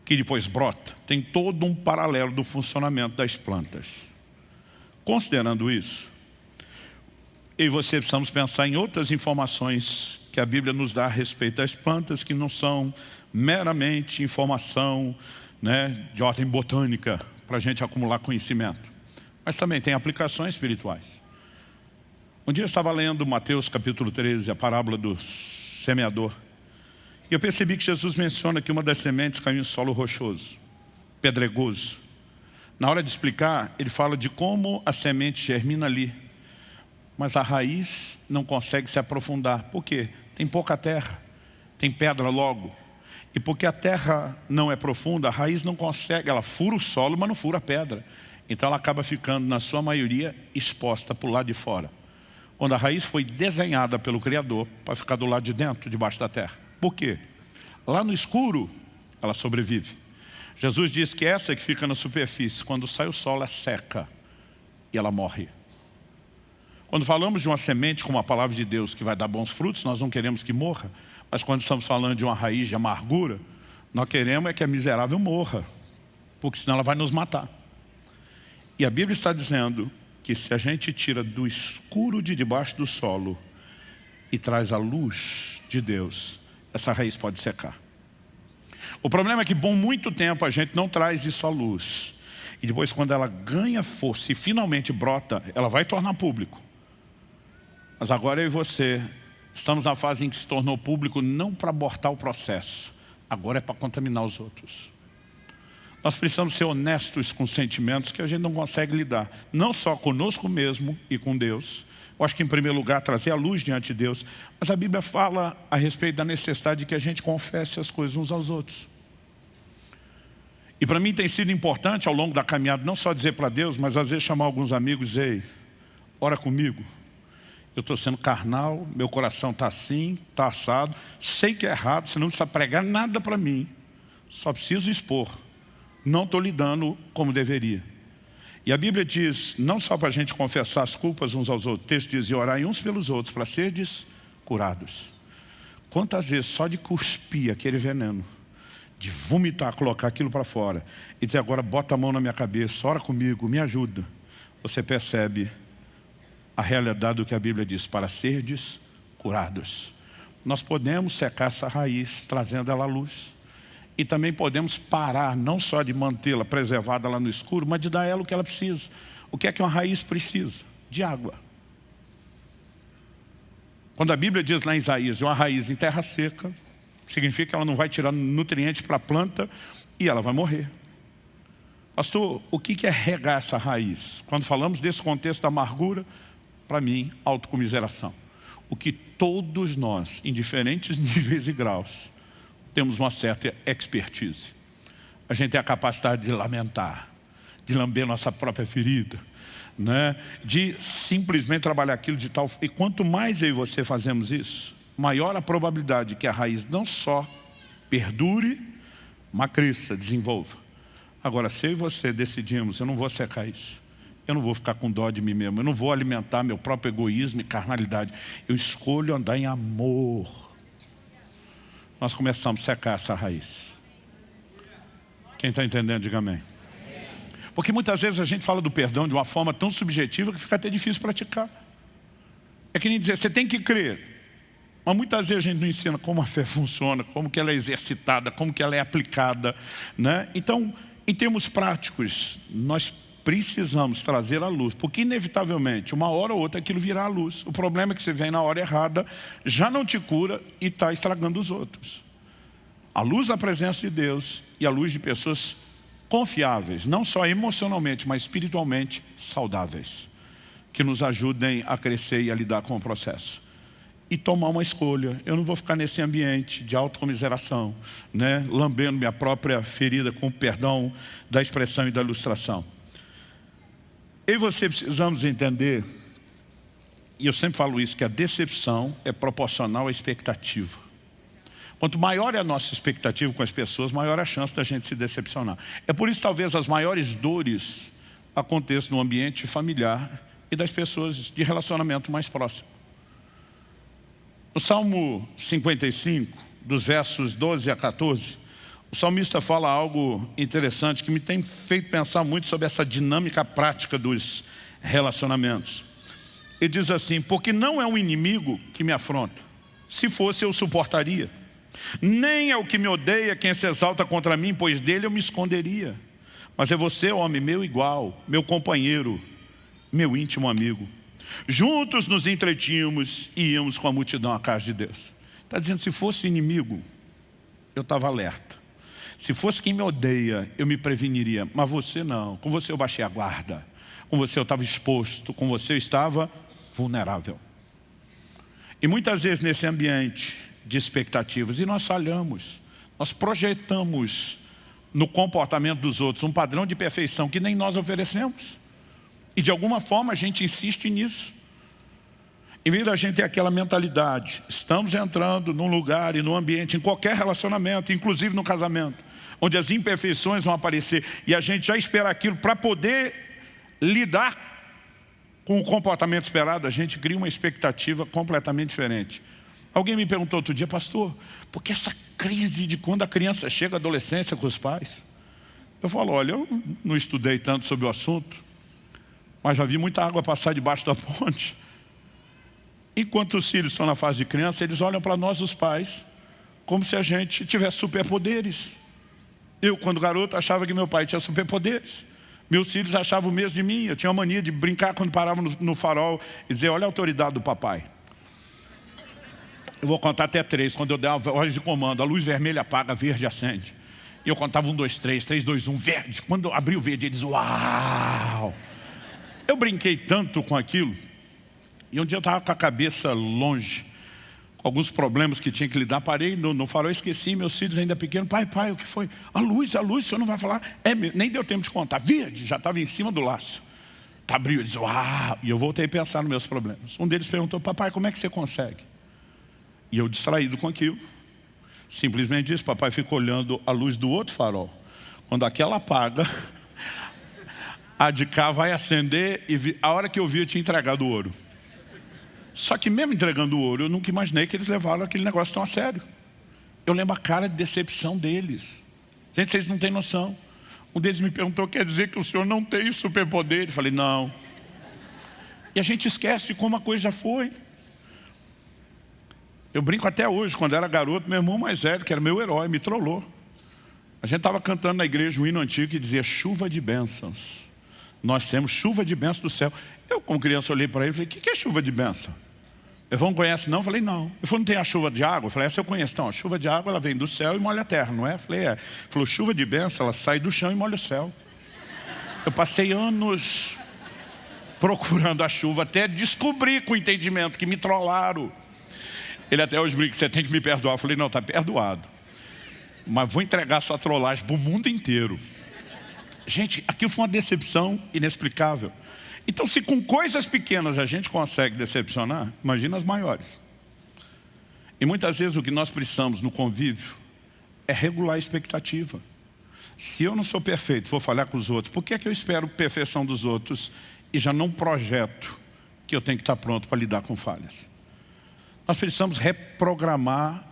S1: que depois brota, tem todo um paralelo do funcionamento das plantas. Considerando isso, eu e você precisamos pensar em outras informações que a Bíblia nos dá a respeito das plantas, que não são meramente informação, né, de ordem botânica, para a gente acumular conhecimento. Mas também tem aplicações espirituais. Um dia eu estava lendo Mateus capítulo 13, a parábola do semeador. E eu percebi que Jesus menciona que uma das sementes caiu em solo rochoso, pedregoso. Na hora de explicar, ele fala de como a semente germina ali, mas a raiz não consegue se aprofundar. Por quê? Tem pouca terra, tem pedra logo. E porque a terra não é profunda, a raiz não consegue, ela fura o solo, mas não fura a pedra. Então ela acaba ficando, na sua maioria, exposta para o lado de fora. Quando a raiz foi desenhada pelo Criador para ficar do lado de dentro, debaixo da terra. Por quê? Lá no escuro, ela sobrevive. Jesus diz que essa que fica na superfície, quando sai o sol, ela seca e ela morre. Quando falamos de uma semente como a palavra de Deus que vai dar bons frutos, nós não queremos que morra. Mas quando estamos falando de uma raiz de amargura, nós queremos é que a miserável morra, porque senão ela vai nos matar. E a Bíblia está dizendo que se a gente tira do escuro de debaixo do solo e traz a luz de Deus, essa raiz pode secar. O problema é que por muito tempo a gente não traz isso à luz. E depois, quando ela ganha força e finalmente brota, ela vai tornar público. Mas agora eu e você estamos na fase em que se tornou público não para abortar o processo. Agora é para contaminar os outros. Nós precisamos ser honestos com sentimentos que a gente não consegue lidar. Não só conosco mesmo e com Deus. Eu acho que em primeiro lugar trazer a luz diante de Deus. Mas a Bíblia fala a respeito da necessidade de que a gente confesse as coisas uns aos outros. E para mim tem sido importante ao longo da caminhada não só dizer para Deus, mas às vezes chamar alguns amigos e dizer: ei, ora comigo. Eu estou sendo carnal, meu coração está assim, está assado. Sei que é errado, você não precisa pregar nada para mim. Só preciso expor. Não estou lidando como deveria. E a Bíblia diz, não só para a gente confessar as culpas uns aos outros. O texto diz, e orai uns pelos outros para serdes curados. Quantas vezes só de cuspir aquele veneno, de vomitar, colocar aquilo para fora, e dizer agora bota a mão na minha cabeça, ora comigo, me ajuda. Você percebe a realidade do que a Bíblia diz, para serdes curados. Nós podemos secar essa raiz, trazendo ela à luz. E também podemos parar, não só de mantê-la preservada lá no escuro, mas de dar a ela o que ela precisa. O que é que uma raiz precisa? De água. Quando a Bíblia diz lá em Isaías, de uma raiz em terra seca, significa que ela não vai tirar nutrientes para a planta e ela vai morrer. Pastor, o que é regar essa raiz? Quando falamos desse contexto da amargura, para mim, autocomiseração. O que todos nós, em diferentes níveis e graus, temos uma certa expertise. A gente tem a capacidade de lamentar, de lamber nossa própria ferida, né? De simplesmente trabalhar aquilo de tal... E quanto mais eu e você fazemos isso, maior a probabilidade que a raiz não só perdure, mas cresça, desenvolva. Agora, se eu e você decidimos, eu não vou secar isso. Eu não vou ficar com dó de mim mesmo. Eu não vou alimentar meu próprio egoísmo e carnalidade. Eu escolho andar em amor. Nós começamos a secar essa raiz. Quem está entendendo, diga amém. Porque muitas vezes a gente fala do perdão de uma forma tão subjetiva que fica até difícil praticar. É que nem dizer, você tem que crer. Mas muitas vezes a gente não ensina como a fé funciona, como que ela é exercitada, como que ela é aplicada, né? Então, em termos práticos, nós precisamos trazer à luz, porque inevitavelmente, uma hora ou outra, aquilo virá à luz. O problema é que você vem na hora errada, já não te cura e está estragando os outros. A luz da presença de Deus e a luz de pessoas confiáveis, não só emocionalmente, mas espiritualmente saudáveis, que nos ajudem a crescer e a lidar com o processo. E tomar uma escolha. Eu não vou ficar nesse ambiente de autocomiseração, né? Lambendo minha própria ferida com o perdão da expressão e da ilustração. Eu e você precisamos entender, e eu sempre falo isso, que a decepção é proporcional à expectativa. Quanto maior é a nossa expectativa com as pessoas, maior a chance da gente se decepcionar. É por isso que talvez as maiores dores aconteçam no ambiente familiar e das pessoas de relacionamento mais próximo. No Salmo 55, dos versos 12 a 14, o salmista fala algo interessante que me tem feito pensar muito sobre essa dinâmica prática dos relacionamentos. Ele diz assim, porque não é um inimigo que me afronta. Se fosse, eu suportaria. Nem é o que me odeia quem se exalta contra mim, pois dele eu me esconderia. Mas é você, homem, meu igual, meu companheiro, meu íntimo amigo. Juntos nos entretínhamos e íamos com a multidão à casa de Deus. Está dizendo, se fosse inimigo, eu estava alerta. Se fosse quem me odeia, eu me preveniria. Mas você não. Com você eu baixei a guarda. Com você eu estava exposto. Com você eu estava vulnerável. E muitas vezes nesse ambiente de expectativas, e nós falhamos. Nós projetamos no comportamento dos outros um padrão de perfeição que nem nós oferecemos. E de alguma forma a gente insiste nisso. Em vez da gente ter aquela mentalidade, estamos entrando num lugar e num ambiente, em qualquer relacionamento, inclusive no casamento, onde as imperfeições vão aparecer e a gente já espera aquilo para poder lidar com o comportamento esperado, a gente cria uma expectativa completamente diferente. Alguém me perguntou outro dia, pastor, por que essa crise de quando a criança chega à adolescência com os pais? Eu falo, olha, eu não estudei tanto sobre o assunto, mas já vi muita água passar debaixo da ponte. Enquanto os filhos estão na fase de criança, eles olham para nós, os pais, como se a gente tivesse superpoderes. Eu, quando garoto, achava que meu pai tinha superpoderes. Meus filhos achavam o mesmo de mim. Eu tinha a mania de brincar quando paravam no farol e dizer, olha a autoridade do papai. Eu vou contar até 3, quando eu der a voz de comando, a luz vermelha apaga, a verde acende. E eu contava 1, 2, 3, 3, 2, 1, verde. Quando eu abri o verde, eles, uau! Eu brinquei tanto com aquilo, e um dia eu estava com a cabeça longe, com alguns problemas que tinha que lidar, parei no farol, esqueci, meus filhos ainda pequenos, pai, o que foi? A luz, o senhor não vai falar? Nem deu tempo de contar, verde, já estava em cima do laço. Abriu, eu disse, uau! E eu voltei a pensar nos meus problemas. Um deles perguntou, papai, como é que você consegue? E eu, distraído com aquilo, simplesmente disse, papai fica olhando a luz do outro farol. Quando aquela apaga, a de cá vai acender e a hora que eu vi eu tinha entregado o ouro. Só que mesmo entregando o ouro, eu nunca imaginei que eles levaram aquele negócio tão a sério. Eu lembro a cara de decepção deles. Gente, vocês não têm noção. Um deles me perguntou, quer dizer que o senhor não tem superpoder? Eu falei, não. E a gente esquece de como a coisa já foi. Eu brinco até hoje, quando era garoto, meu irmão mais velho, que era meu herói, me trollou. A gente estava cantando na igreja um hino antigo que dizia chuva de bênçãos. Nós temos chuva de bênçãos do céu. Eu, como criança, olhei para ele e falei, o que é chuva de bênção? Eu não conhece não? Eu falei, não. Ele falou, não tem a chuva de água? Eu falei, essa eu conheço. Então, a chuva de água ela vem do céu e molha a terra, não é? Eu falei, é. Ele falou, chuva de bênção, ela sai do chão e molha o céu. Eu passei anos procurando a chuva até descobrir com entendimento que me trollaram. Ele até hoje brinca, você tem que me perdoar. Eu falei, não, está perdoado. Mas vou entregar sua trollagem para o mundo inteiro. Gente, aquilo foi uma decepção inexplicável. Então, se com coisas pequenas a gente consegue decepcionar, imagina as maiores. E muitas vezes o que nós precisamos no convívio é regular a expectativa. Se eu não sou perfeito, vou falhar com os outros, por que é que eu espero perfeição dos outros e já não projeto que eu tenho que estar pronto para lidar com falhas? Nós precisamos reprogramar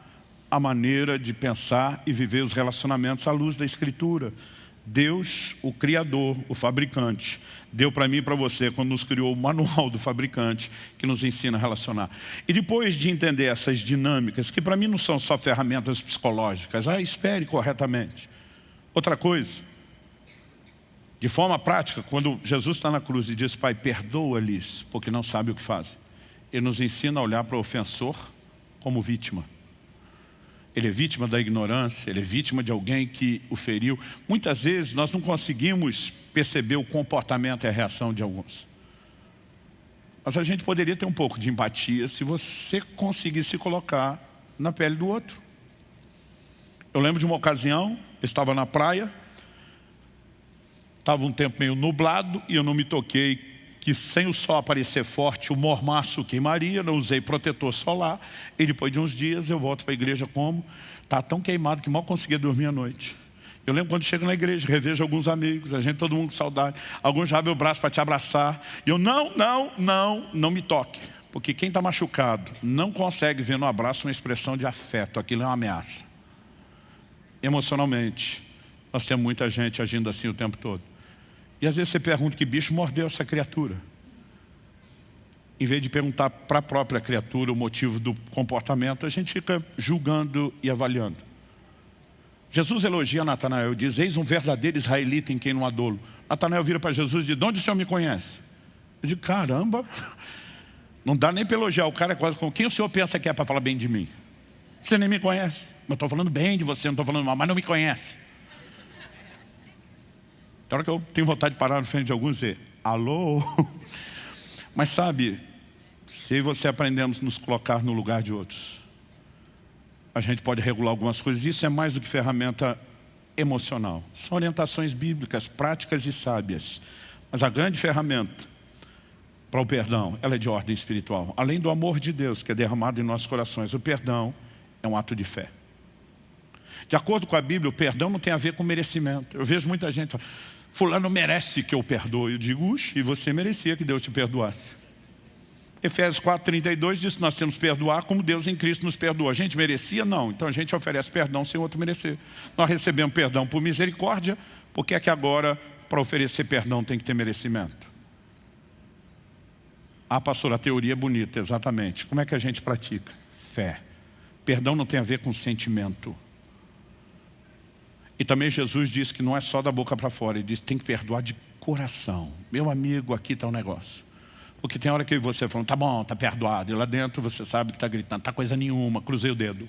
S1: a maneira de pensar e viver os relacionamentos à luz da Escritura. Deus, o Criador, o fabricante, deu para mim e para você, quando nos criou o manual do fabricante, que nos ensina a relacionar. E depois de entender essas dinâmicas, que para mim não são só ferramentas psicológicas, espere corretamente. Outra coisa, de forma prática, quando Jesus está na cruz e diz, Pai, perdoa-lhes, porque não sabem o que fazem. Ele nos ensina a olhar para o ofensor como vítima. Ele é vítima da ignorância, ele é vítima de alguém que o feriu. Muitas vezes nós não conseguimos perceber o comportamento e a reação de alguns. Mas a gente poderia ter um pouco de empatia se você conseguir se colocar na pele do outro. Eu lembro de uma ocasião, eu estava na praia, estava um tempo meio nublado e eu não me toquei que sem o sol aparecer forte, o mormaço queimaria, não usei protetor solar, e depois de uns dias eu volto para a igreja como? Está tão queimado que mal conseguia dormir à noite. Eu lembro quando chego na igreja, revejo alguns amigos, a gente, todo mundo com saudade, alguns já abrem o braço para te abraçar, e eu, não me toque, porque quem está machucado não consegue ver no abraço uma expressão de afeto, aquilo é uma ameaça. Emocionalmente, nós temos muita gente agindo assim o tempo todo. E às vezes você pergunta que bicho mordeu essa criatura. Em vez de perguntar para a própria criatura o motivo do comportamento, a gente fica julgando e avaliando. Jesus elogia Natanael, diz, eis um verdadeiro israelita em quem não há dolo. Natanael vira para Jesus e diz, de onde o senhor me conhece? Eu digo, caramba, não dá nem para elogiar, o cara é quase como, quem o senhor pensa que é para falar bem de mim? Você nem me conhece. Eu estou falando bem de você, não estou falando mal, mas não me conhece. Na hora que eu tenho vontade de parar na frente de alguns e dizer, alô? Mas sabe, se você aprendemos a nos colocar no lugar de outros, a gente pode regular algumas coisas. Isso é mais do que ferramenta emocional. São orientações bíblicas, práticas e sábias. Mas a grande ferramenta para o perdão, ela é de ordem espiritual. Além do amor de Deus que é derramado em nossos corações, o perdão é um ato de fé. De acordo com a Bíblia, o perdão não tem a ver com merecimento. Eu vejo muita gente, fulano merece que eu perdoe. Eu digo, e você merecia que Deus te perdoasse. Efésios 4:32 diz que nós temos que perdoar como Deus em Cristo nos perdoou. A gente merecia? Não. Então a gente oferece perdão sem outro merecer. Nós recebemos perdão por misericórdia, porque é que agora, para oferecer perdão, tem que ter merecimento? Pastor, a teoria é bonita, exatamente. Como é que a gente pratica? Fé. Perdão não tem a ver com sentimento. E também Jesus disse que não é só da boca para fora. Ele disse que tem que perdoar de coração. Meu amigo, aqui está o negócio. Porque tem hora que você fala, tá bom, tá perdoado. E lá dentro você sabe que está gritando, tá coisa nenhuma, cruzei o dedo.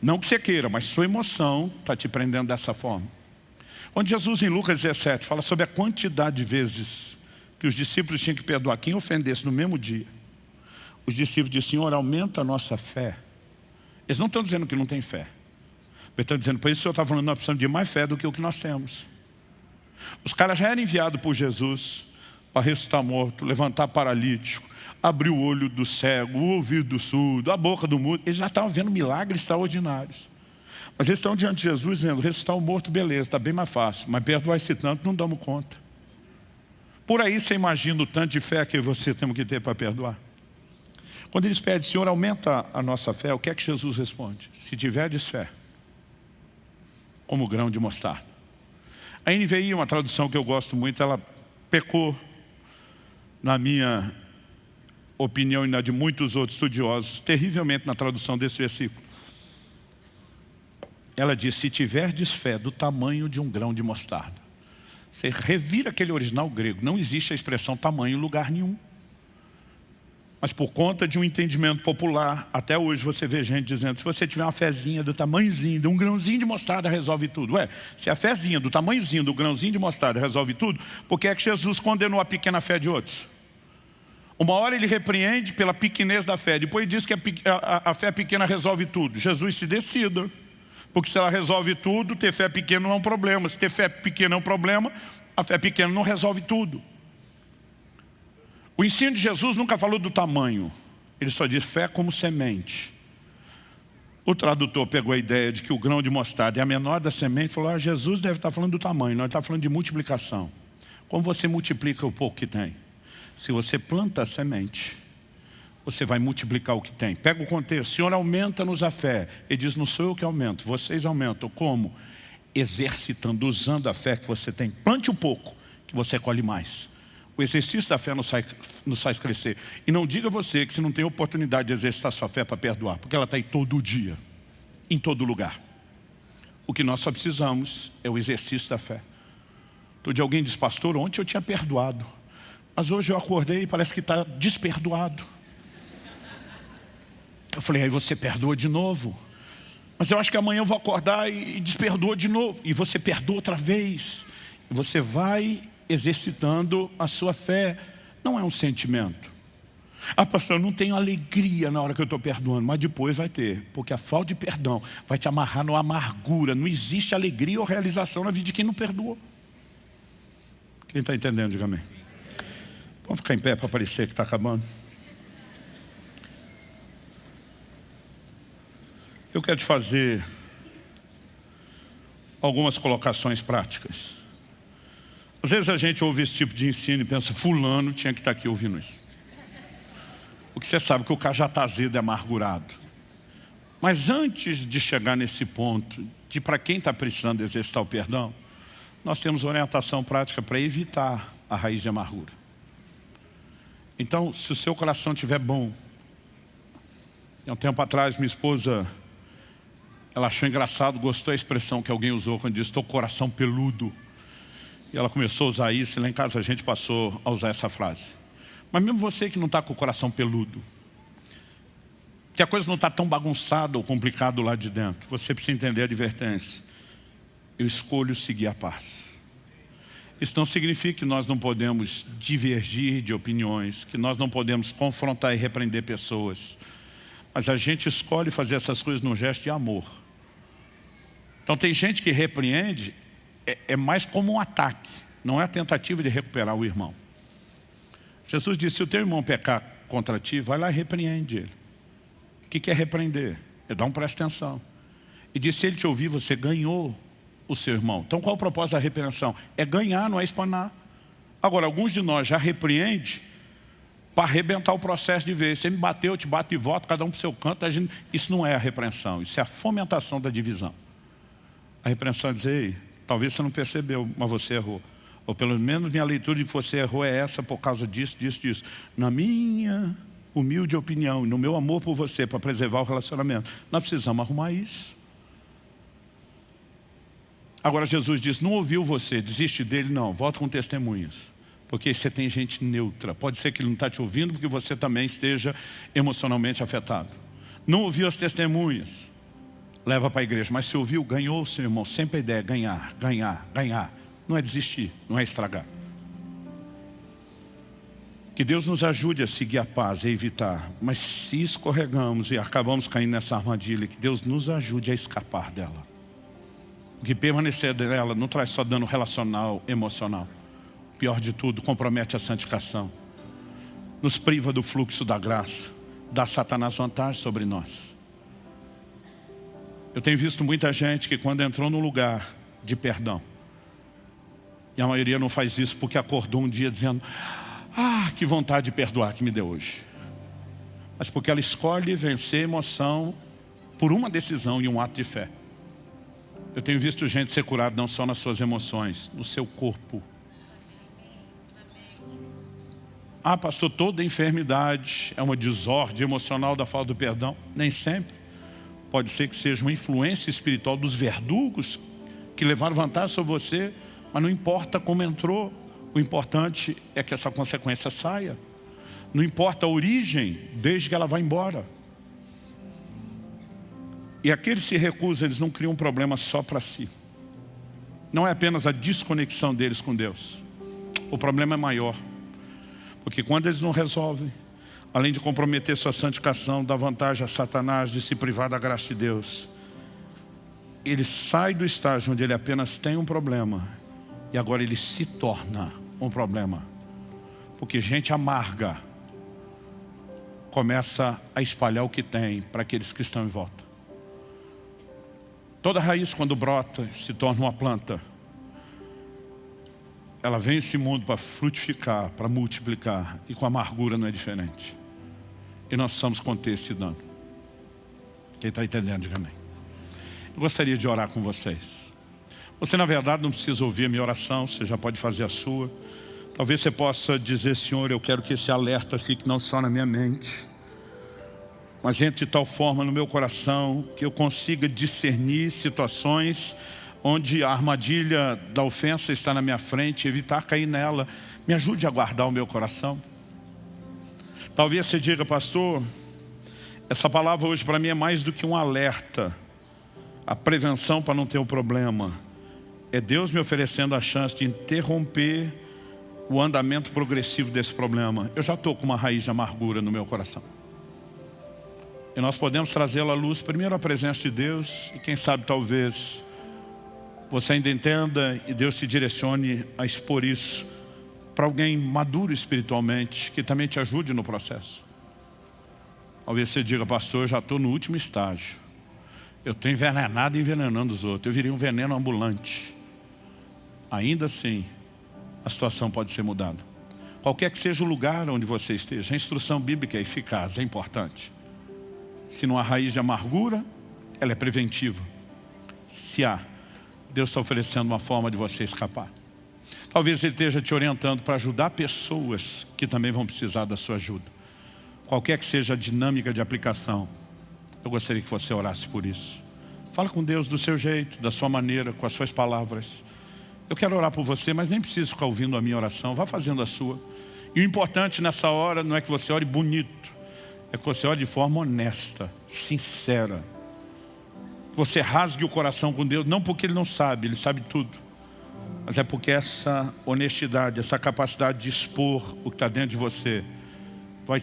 S1: Não que você queira, mas sua emoção está te prendendo dessa forma. Quando Jesus, em Lucas 17, fala sobre a quantidade de vezes que os discípulos tinham que perdoar quem ofendesse no mesmo dia, os discípulos dizem, Senhor, aumenta a nossa fé. Eles não estão dizendo que não tem fé. Eles estão dizendo, por isso o Senhor está falando que nós precisamos de mais fé do que o que nós temos. Os caras já eram enviados por Jesus para ressuscitar morto, levantar paralítico, abrir o olho do cego, o ouvido do surdo, a boca do mudo. Eles já estavam vendo milagres extraordinários. Mas eles estão diante de Jesus dizendo, ressuscitar o morto, beleza, está bem mais fácil. Mas perdoar esse tanto, não damos conta. Por aí você imagina o tanto de fé que você tem que ter para perdoar. Quando eles pedem, Senhor, aumenta a nossa fé, o que é que Jesus responde? Se tiverdes fé, como grão de mostarda. A NVI, uma tradução que eu gosto muito, ela pecou, na minha opinião e na de muitos outros estudiosos, terrivelmente na tradução desse versículo. Ela diz, se tiverdes fé do tamanho de um grão de mostarda. Você revira aquele original grego, não existe a expressão tamanho em lugar nenhum. Mas por conta de um entendimento popular, até hoje você vê gente dizendo, se você tiver uma fezinha do tamanhozinho, de um grãozinho de mostarda, resolve tudo. Ué, se a fezinha do tamanhozinho, do grãozinho de mostarda resolve tudo, por que é que Jesus condenou a pequena fé de outros? Uma hora ele repreende pela pequenez da fé, depois diz que a fé pequena resolve tudo. Jesus se decida, porque se ela resolve tudo, ter fé pequena não é um problema. Se ter fé pequena é um problema, a fé pequena não resolve tudo. O ensino de Jesus nunca falou do tamanho, ele só diz fé como semente. O tradutor pegou a ideia de que o grão de mostarda é a menor da semente e falou, Jesus deve estar falando do tamanho, nós estamos falando de multiplicação. Como você multiplica o pouco que tem? Se você planta a semente, você vai multiplicar o que tem. Pega o contexto, Senhor, aumenta-nos a fé. Ele diz, não sou eu que aumento, vocês aumentam. Como? Exercitando, usando a fé que você tem. Plante um pouco, que você colhe mais. O exercício da fé nos faz crescer. E não diga você que você não tem oportunidade de exercitar sua fé para perdoar, porque ela está aí todo dia, em todo lugar. O que nós só precisamos é o exercício da fé. Todo dia alguém diz, pastor, ontem eu tinha perdoado, mas hoje eu acordei e parece que está desperdoado. Eu falei, aí você perdoa de novo. Mas eu acho que amanhã eu vou acordar e desperdoa de novo. E você perdoa outra vez. E você vai exercitando a sua fé. Não é um sentimento. Ah, pastor, eu não tenho alegria na hora que eu estou perdoando. Mas depois vai ter. Porque a falta de perdão vai te amarrar numa amargura. Não existe alegria ou realização na vida de quem não perdoou. Quem está entendendo, diga amém. Vamos ficar em pé para parecer que está acabando. Eu quero te fazer algumas colocações práticas. Às vezes a gente ouve esse tipo de ensino e pensa, fulano tinha que estar aqui ouvindo isso. Porque você sabe que o cara já está azedo e amargurado. Mas antes de chegar nesse ponto, de para quem está precisando exercitar o perdão, nós temos orientação prática para evitar a raiz de amargura. Então, se o seu coração estiver bom, há um tempo atrás minha esposa, ela achou engraçado, gostou da expressão que alguém usou quando disse, estou com o coração peludo. E ela começou a usar isso e lá em casa a gente passou a usar essa frase. Mas mesmo você que não está com o coração peludo, que a coisa não está tão bagunçada ou complicada lá de dentro, você precisa entender a advertência. Eu escolho seguir a paz. Isso não significa que nós não podemos divergir de opiniões, que nós não podemos confrontar e repreender pessoas. Mas a gente escolhe fazer essas coisas num gesto de amor. Então tem gente que repreende, é mais como um ataque, não é a tentativa de recuperar o irmão. Jesus disse, se o teu irmão pecar contra ti, vai lá e repreende ele. O que é repreender? É dar presta atenção. E disse, se ele te ouvir, você ganhou o seu irmão. Então qual é o propósito da repreensão? É ganhar, não é espanar. Agora, alguns de nós já repreende para arrebentar o processo de vez. Você me bateu, eu te bato de volta, cada um para o seu canto. Isso não é a repreensão, isso é a fomentação da divisão. A repreensão é dizer, ei, talvez você não percebeu, mas você errou. Ou pelo menos minha leitura de que você errou é essa por causa disso, disso, disso. Na minha humilde opinião e no meu amor por você para preservar o relacionamento, nós precisamos arrumar isso. Agora Jesus diz, não ouviu você, desiste dele, não, volta com testemunhas. Porque você tem gente neutra. Pode ser que ele não está te ouvindo porque você também esteja emocionalmente afetado. Não ouviu as testemunhas, leva para a igreja. Mas se ouviu, ganhou o seu irmão. Sempre a ideia é ganhar, ganhar, ganhar. Não é desistir, não é estragar. Que Deus nos ajude a seguir a paz e a evitar. Mas se escorregamos e acabamos caindo nessa armadilha, que Deus nos ajude a escapar dela. Porque permanecer dela não traz só dano relacional, emocional. Pior de tudo, compromete a santificação. Nos priva do fluxo da graça. Dá a Satanás vantagem sobre nós. Eu tenho visto muita gente que quando entrou num lugar de perdão, e a maioria não faz isso porque acordou um dia dizendo, que vontade de perdoar que me deu hoje. Mas porque ela escolhe vencer a emoção por uma decisão e um ato de fé. Eu tenho visto gente ser curada não só nas suas emoções, no seu corpo. Pastor, toda enfermidade é uma desordem emocional da falta do perdão? Nem sempre. Pode ser que seja uma influência espiritual dos verdugos que levaram vantagem sobre você, mas não importa como entrou, o importante é que essa consequência saia. Não importa a origem, desde que ela vá embora. E aqueles que se recusam, eles não criam um problema só para si. Não é apenas a desconexão deles com Deus. O problema é maior. Porque quando eles não resolvem, além de comprometer sua santificação, dá vantagem a Satanás de se privar da graça de Deus. Ele sai do estágio onde ele apenas tem um problema e agora ele se torna um problema. Porque gente amarga começa a espalhar o que tem para aqueles que estão em volta. Toda raiz, quando brota, se torna uma planta. Ela vem a esse mundo para frutificar, para multiplicar. E com a amargura não é diferente. E nós precisamos conter esse dano. Quem está entendendo, diga amém. Eu gostaria de orar com vocês. Você, na verdade, não precisa ouvir a minha oração. Você já pode fazer a sua. Talvez você possa dizer, Senhor, eu quero que esse alerta fique não só na minha mente, mas entre de tal forma no meu coração que eu consiga discernir situações onde a armadilha da ofensa está na minha frente, evitar cair nela. Me ajude a guardar o meu coração. Talvez você diga, pastor, essa palavra hoje para mim é mais do que um alerta. A prevenção para não ter um problema é Deus me oferecendo a chance de interromper o andamento progressivo desse problema. Eu já estou com uma raiz de amargura no meu coração. E nós podemos trazê-la à luz, primeiro a presença de Deus, e quem sabe talvez você ainda entenda e Deus te direcione a expor isso para alguém maduro espiritualmente, que também te ajude no processo. Talvez você diga, pastor, eu já estou no último estágio. Eu estou envenenado e envenenando os outros. Eu virei um veneno ambulante. Ainda assim, a situação pode ser mudada. Qualquer que seja o lugar onde você esteja, a instrução bíblica é eficaz, é importante. Se não há raiz de amargura, ela é preventiva. Se há, Deus está oferecendo uma forma de você escapar. Talvez Ele esteja te orientando para ajudar pessoas que também vão precisar da sua ajuda. Qualquer que seja a dinâmica de aplicação, eu gostaria que você orasse por isso. Fala com Deus do seu jeito, da sua maneira, com as suas palavras. Eu quero orar por você, mas nem preciso ficar ouvindo a minha oração. Vá fazendo a sua. E o importante nessa hora não é que você ore bonito, é que você ore de forma honesta, sincera. Você rasgue o coração com Deus, não porque Ele não sabe, Ele sabe tudo. Mas é porque essa honestidade, essa capacidade de expor o que está dentro de você, vai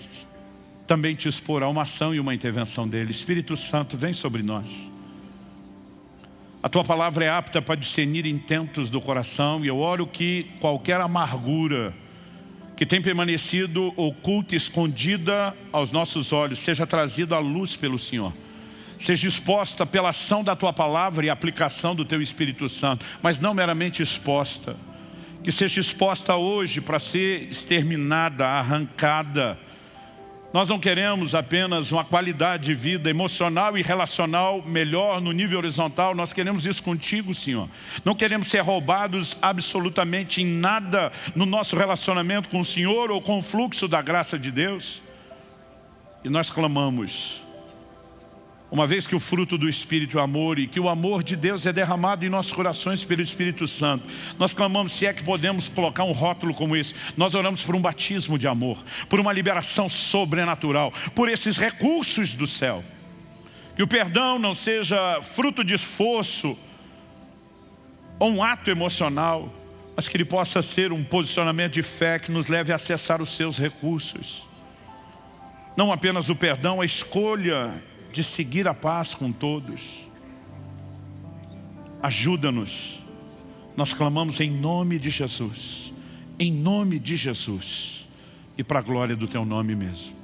S1: também te expor a uma ação e uma intervenção dEle. Espírito Santo, vem sobre nós. A Tua palavra é apta para discernir intentos do coração, e eu oro que qualquer amargura que tem permanecido oculta e escondida aos nossos olhos, seja trazida à luz pelo Senhor. Seja exposta pela ação da Tua palavra e aplicação do Teu Espírito Santo, mas não meramente exposta. Que seja exposta hoje para ser exterminada, arrancada. Nós não queremos apenas uma qualidade de vida emocional e relacional melhor no nível horizontal. Nós queremos isso contigo, Senhor. Não queremos ser roubados absolutamente em nada no nosso relacionamento com o Senhor ou com o fluxo da graça de Deus. E nós clamamos, uma vez que o fruto do Espírito é o amor e que o amor de Deus é derramado em nossos corações pelo Espírito Santo, nós clamamos, se é que podemos colocar um rótulo como esse, nós oramos por um batismo de amor, por uma liberação sobrenatural, por esses recursos do céu. Que o perdão não seja fruto de esforço ou um ato emocional, mas que ele possa ser um posicionamento de fé que nos leve a acessar os seus recursos. Não apenas o perdão, a escolha de seguir a paz com todos. Ajuda-nos. Nós clamamos em nome de Jesus. Em nome de Jesus. E para a glória do teu nome mesmo.